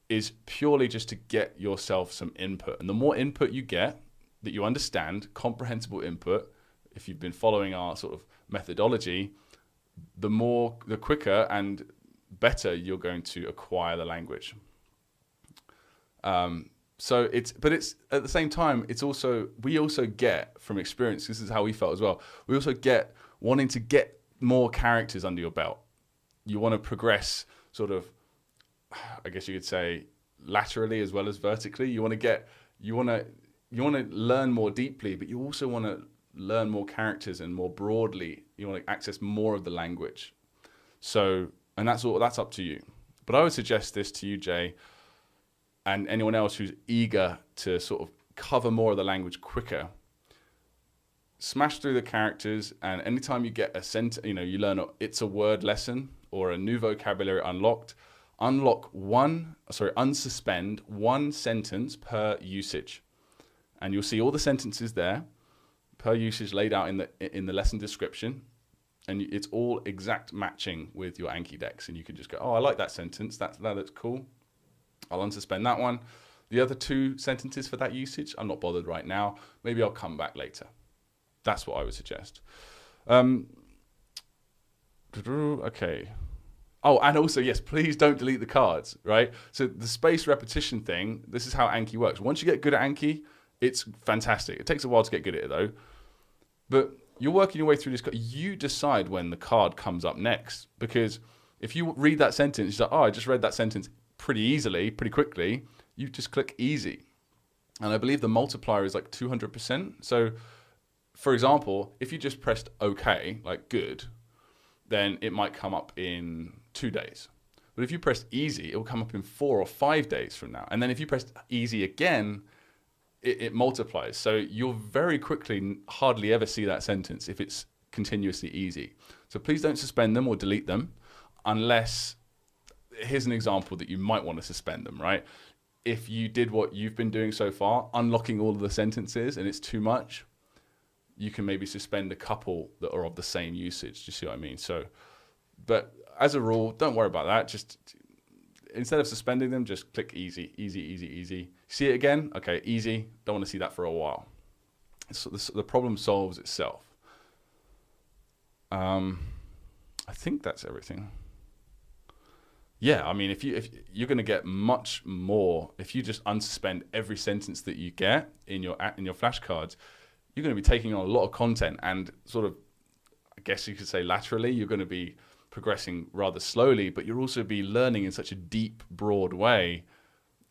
is purely just to get yourself some input. And the more input you get that you understand, comprehensible input, if you've been following our sort of methodology, the quicker and better you're going to acquire the language. So it's at the same time, we also get from experience, this is how we felt as well, we also get wanting to get more characters under your belt. You want to progress sort of, I guess you could say, laterally as well as vertically. You want to learn more deeply, but you also want to learn more characters and more broadly. You want to access more of the language. So, and that's up to you. But I would suggest this to you, Jay, and anyone else who's eager to sort of cover more of the language quicker. Smash through the characters, and anytime you get a sentence, you learn it's a word lesson or a new vocabulary unlocked, unsuspend one sentence per usage. And you'll see all the sentences there per usage laid out in the lesson description. And it's all exact matching with your Anki decks. And you can just go, oh, I like that sentence. That looks cool. I'll unsuspend that one. The other 2 sentences for that usage, I'm not bothered right now. Maybe I'll come back later. That's what I would suggest. Okay. Oh, and also, yes, please don't delete the cards, right? So the space repetition thing, this is how Anki works. Once you get good at Anki, it's fantastic. It takes a while to get good at it, though. But you're working your way through this. You decide when the card comes up next. Because if you read that sentence, you're like, oh, I just read that sentence pretty easily, pretty quickly. You just click easy. And I believe the multiplier is like 200%. So, for example, if you just pressed OK, like good, then it might come up in 2 days. But if you press easy, it will come up in 4 or 5 days from now. And then if you press easy again, it multiplies. So you'll very quickly hardly ever see that sentence if it's continuously easy. So please don't suspend them or delete them unless, here's an example that you might want to suspend them, right? If you did what you've been doing so far, unlocking all of the sentences, and it's too much, you can maybe suspend a couple that are of the same usage. Do you see what I mean? So, but as a rule, don't worry about that. Just instead of suspending them, just click easy, easy, easy, easy. See it again? Okay, easy. Don't want to see that for a while. So the problem solves itself. I think that's everything. Yeah, I mean, if you're going to get much more if you just unsuspend every sentence that you get in your flashcards, you're going to be taking on a lot of content, and sort of, I guess you could say laterally, you're going to be progressing rather slowly, but you'll also be learning in such a deep, broad way.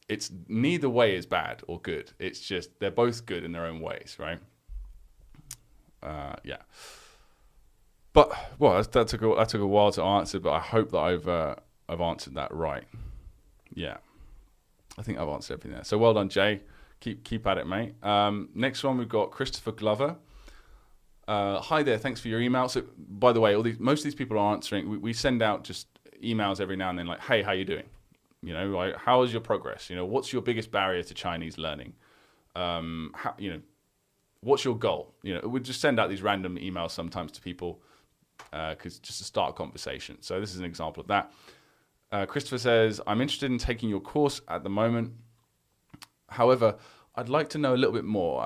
It's neither way is bad or good. It's just they're both good in their own ways, right? Yeah. But well, that took a while to answer, but I hope that I've answered that right. Yeah, I think I've answered everything there. So well done, Jay. Keep at it, mate. Next one, we've got Christopher Glover. Hi there, thanks for your email. So, by the way, most of these people are answering. We send out just emails every now and then, like, "Hey, how you doing? Like, how is your progress? What's your biggest barrier to Chinese learning? What's your goal? We just send out these random emails sometimes to people because just to start a conversation. So this is an example of that. Christopher says, "I'm interested in taking your course at the moment. However, I'd like to know a little bit more.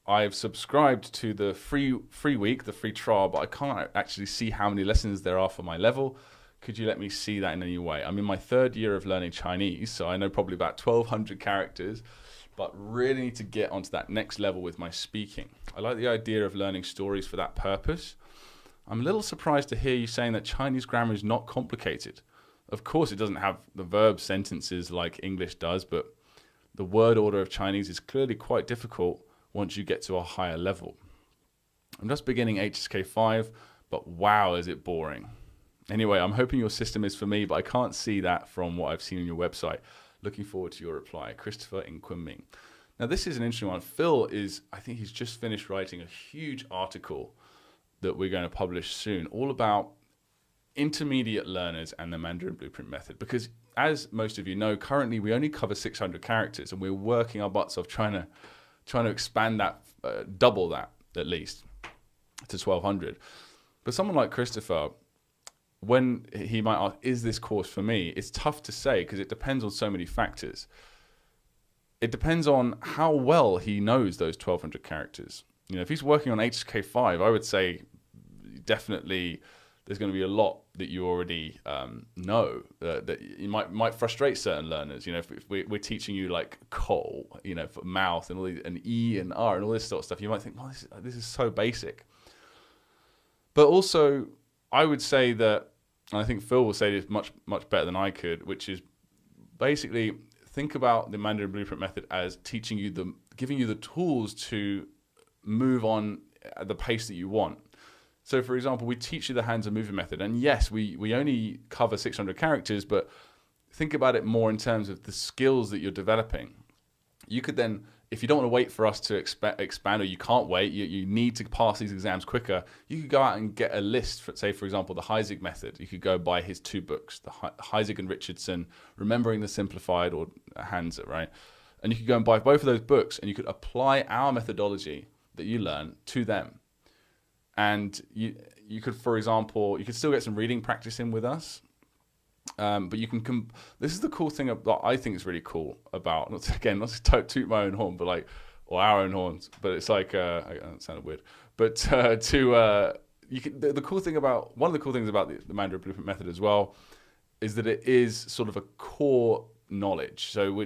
I've subscribed to the free week, the free trial, but I can't actually see how many lessons there are for my level. Could you let me see that in any way? I'm in my 3rd year of learning Chinese, so I know probably about 1,200 characters, but really need to get onto that next level with my speaking. I like the idea of learning stories for that purpose. I'm a little surprised to hear you saying that Chinese grammar is not complicated. Of course, it doesn't have the verb sentences like English does, but the word order of Chinese is clearly quite difficult once you get to a higher level. I'm just beginning HSK 5, but wow, is it boring. Anyway, I'm hoping your system is for me, but I can't see that from what I've seen on your website. Looking forward to your reply." Christopher in Kunming. Now, this is an interesting one. Phil I think he's just finished writing a huge article that we're going to publish soon, all about intermediate learners and the Mandarin Blueprint Method. Because as most of you know, currently we only cover 600 characters, and we're working our butts off trying to expand that, double that at least, to 1,200. But someone like Christopher, when he might ask, is this course for me? It's tough to say because it depends on so many factors. It depends on how well he knows those 1,200 characters. You know, if he's working on HSK5, I would say definitely there's going to be a lot that you already know that you might frustrate certain learners. You know, if we're teaching you like coal, you know, for mouth and all these, and E and R and all this sort of stuff, you might think, well, this is so basic. But also, I would say that, and I think Phil will say this much better than I could, which is basically think about the Mandarin Blueprint Method as giving you the tools to move on at the pace that you want. So, for example, we teach you the hands and movement method, and yes, we only cover 600 characters, but think about it more in terms of the skills that you're developing. You could then, if you don't want to wait for us to expand, or you can't wait, you need to pass these exams quicker, you could go out and get a list for, say, for example, the Heisig method. You could go buy his 2 books, the Heisig and Richardson, Remembering the Simplified, or Hansa, right? And you could go and buy both of those books, and you could apply our methodology that you learn to them. And you could, for example, you could still get some reading practice in with us. But you can, this is the cool thing that I think is really cool about, not to toot my own horn, but or our own horns, but it's like, that sounded weird, but the cool thing about, one of the cool things about the Mandarin Blueprint Method as well, is that it is sort of a core knowledge, so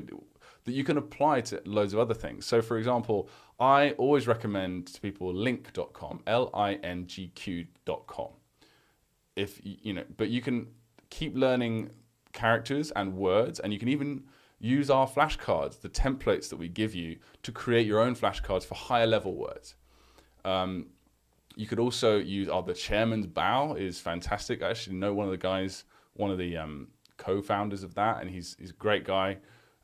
that you can apply to loads of other things. So for example, I always recommend to people lingq.com, lingq.com. But you can keep learning characters and words, and you can even use our flashcards, the templates that we give you, to create your own flashcards for higher level words. You could also use the chairman's bow is fantastic. I actually know one of the guys, one of the co-founders of that, and he's a great guy,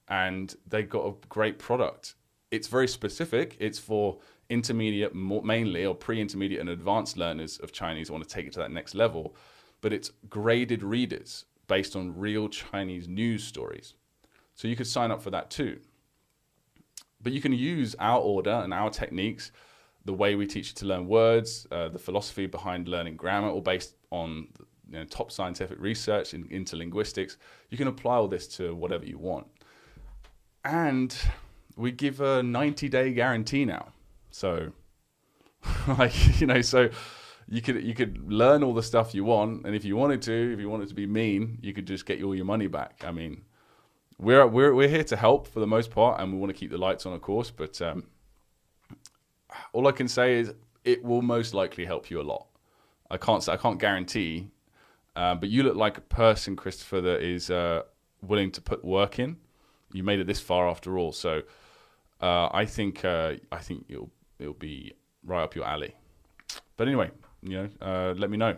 and they got a great product. It's very specific. It's for intermediate mainly, or pre-intermediate and advanced learners of Chinese who want to take it to that next level. But it's graded readers based on real Chinese news stories. So you could sign up for that too. But you can use our order and our techniques, the way we teach you to learn words, the philosophy behind learning grammar, all based on top scientific research into linguistics. You can apply all this to whatever you want. And we give a 90-day guarantee now. So, so you could learn all the stuff you want, and if you wanted to be mean, you could just get all your money back. I mean, we're here to help for the most part, and we want to keep the lights on, of course. But all I can say is it will most likely help you a lot. I can't guarantee, but you look like a person, Christopher, that is willing to put work in. You made it this far after all, so I think it'll be right up your alley. But anyway, let me know.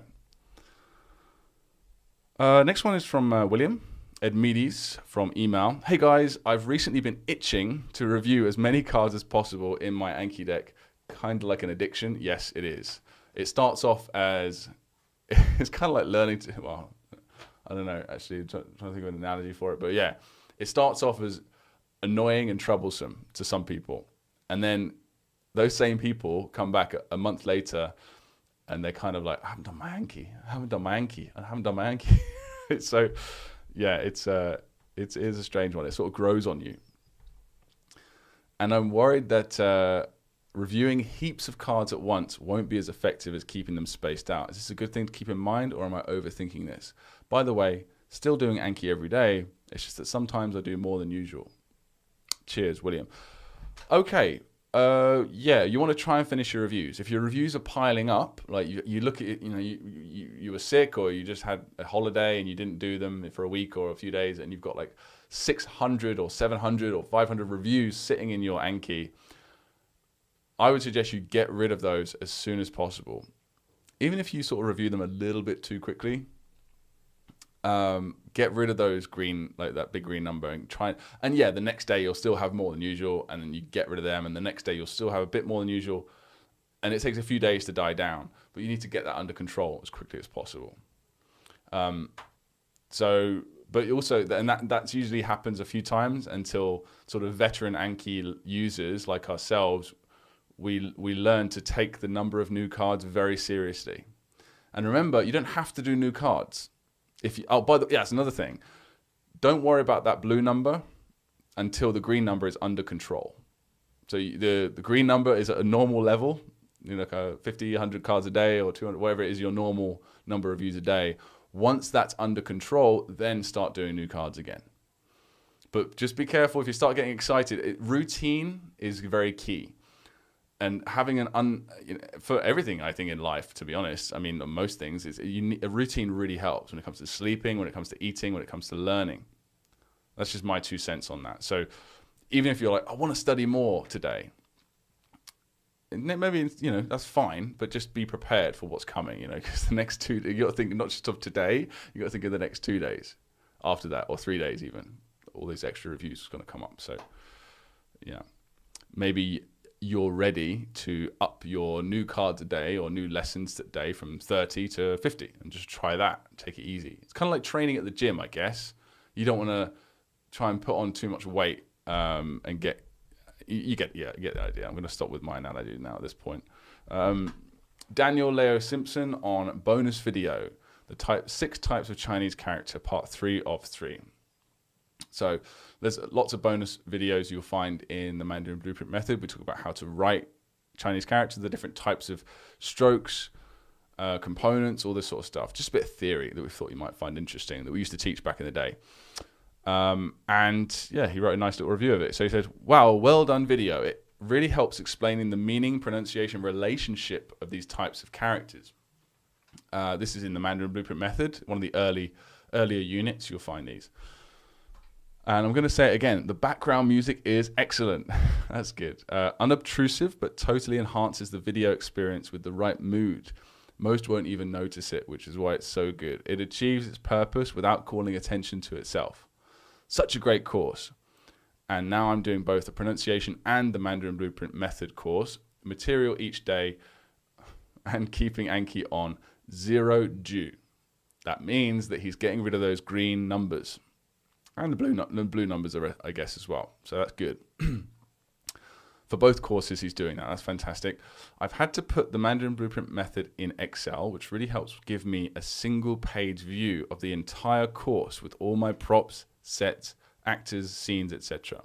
Next one is from William Edmides from email. Hey guys, I've recently been itching to review as many cards as possible in my Anki deck. Kind of like an addiction. Yes, it is. It starts off as, it's kind of like learning to, well, I don't know, actually, I'm trying to think of an analogy for it, but yeah. It starts off as annoying and troublesome to some people. And then those same people come back a month later and they're kind of like, I haven't done my Anki. So, yeah, it is a strange one. It sort of grows on you. And I'm worried that reviewing heaps of cards at once won't be as effective as keeping them spaced out. Is this a good thing to keep in mind, or am I overthinking this? By the way, still doing Anki every day. It's just that sometimes I do more than usual. Cheers, William. Okay. You want to try and finish your reviews. If your reviews are piling up, like you look at it, you were sick, or you just had a holiday and you didn't do them for a week or a few days, and you've got like 600 or 700 or 500 reviews sitting in your Anki, I would suggest you get rid of those as soon as possible. Even if you sort of review them a little bit too quickly, get rid of those green, like that big green number, and the next day you'll still have more than usual, and then you get rid of them, and the next day you'll still have a bit more than usual, and it takes a few days to die down, but you need to get that under control as quickly as possible. But also, and that usually happens a few times until sort of veteran Anki users like ourselves, we learn to take the number of new cards very seriously. And remember, you don't have to do new cards. That's another thing. Don't worry about that blue number until the green number is under control. So the green number is at a normal level, like 50, 100 cards a day or 200, whatever it is, your normal number of views a day. Once that's under control, then start doing new cards again. But just be careful if you start getting excited. Routine is very key. And having for everything, I think, in life, to be honest, I mean, most things, a routine really helps when it comes to sleeping, when it comes to eating, when it comes to learning. That's just my 2 cents on that. So even if you're like, I want to study more today, maybe, that's fine, but just be prepared for what's coming, because the next you got to think not just of today, you got to think of the next 2 days after that, or 3 days even. All these extra reviews are going to come up. So, yeah, maybe you're ready to up your new cards a day or new lessons a day from 30 to 50 and just try that. Take it easy. It's kind of like training at the gym, I guess. You don't want to try and put on too much weight and you get the idea. I'm going to stop with my analogy now at this point. Daniel Leo Simpson on bonus video, 6 types of Chinese character, part 3 of 3. So there's lots of bonus videos you'll find in the Mandarin Blueprint Method. We talk about how to write Chinese characters, the different types of strokes, components, all this sort of stuff. Just a bit of theory that we thought you might find interesting that we used to teach back in the day. And yeah, he wrote a nice little review of it. So he said, wow, well done video. It really helps explaining the meaning, pronunciation, relationship of these types of characters. This is in the Mandarin Blueprint Method, one of the earlier units. You'll find these. And I'm going to say it again. The background music is excellent. That's good. Unobtrusive, but totally enhances the video experience with the right mood. Most won't even notice it, which is why it's so good. It achieves its purpose without calling attention to itself. Such a great course. And now I'm doing both the pronunciation and the Mandarin Blueprint Method course. Material each day and keeping Anki on 0 Ju. That means that he's getting rid of those green numbers. And the blue numbers are, I guess, as well. So that's good. For both courses, he's doing that. That's fantastic. I've had to put the Mandarin Blueprint Method in Excel, which really helps give me a single-page view of the entire course with all my props, sets, actors, scenes, etc.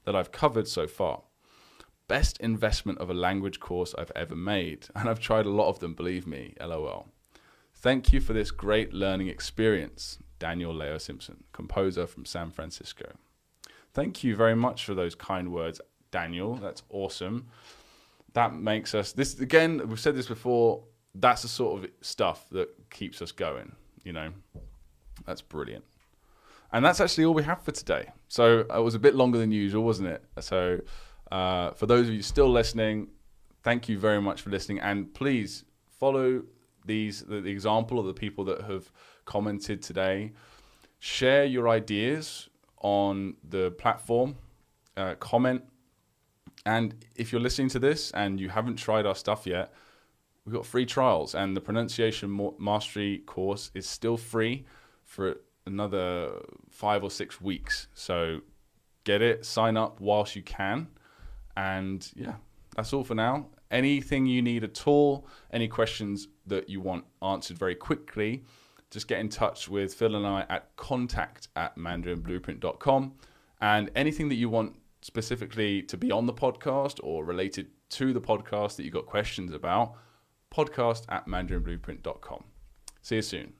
that I've covered so far. Best investment of a language course I've ever made. And I've tried a lot of them, believe me, LOL. Thank you for this great learning experience. Daniel Leo Simpson, composer from San Francisco. Thank you very much for those kind words, Daniel. That's awesome. That makes us, this again, we've said this before, that's the sort of stuff that keeps us going, That's brilliant. And that's actually all we have for today. So it was a bit longer than usual, wasn't it? So for those of you still listening, thank you very much for listening. And please follow the example of the people that have commented today. Share your ideas on the platform, comment, and if you're listening to this and you haven't tried our stuff yet, we've got free trials, and the pronunciation mastery course is still free for another 5 or 6 weeks. So get it, sign up whilst you can, and yeah, that's all for now. Anything you need at all, any questions that you want answered very quickly, just get in touch with Phil and I at contact@mandarinblueprint.com. And anything that you want specifically to be on the podcast or related to the podcast that you've got questions about, podcast@mandarinblueprint.com. See you soon.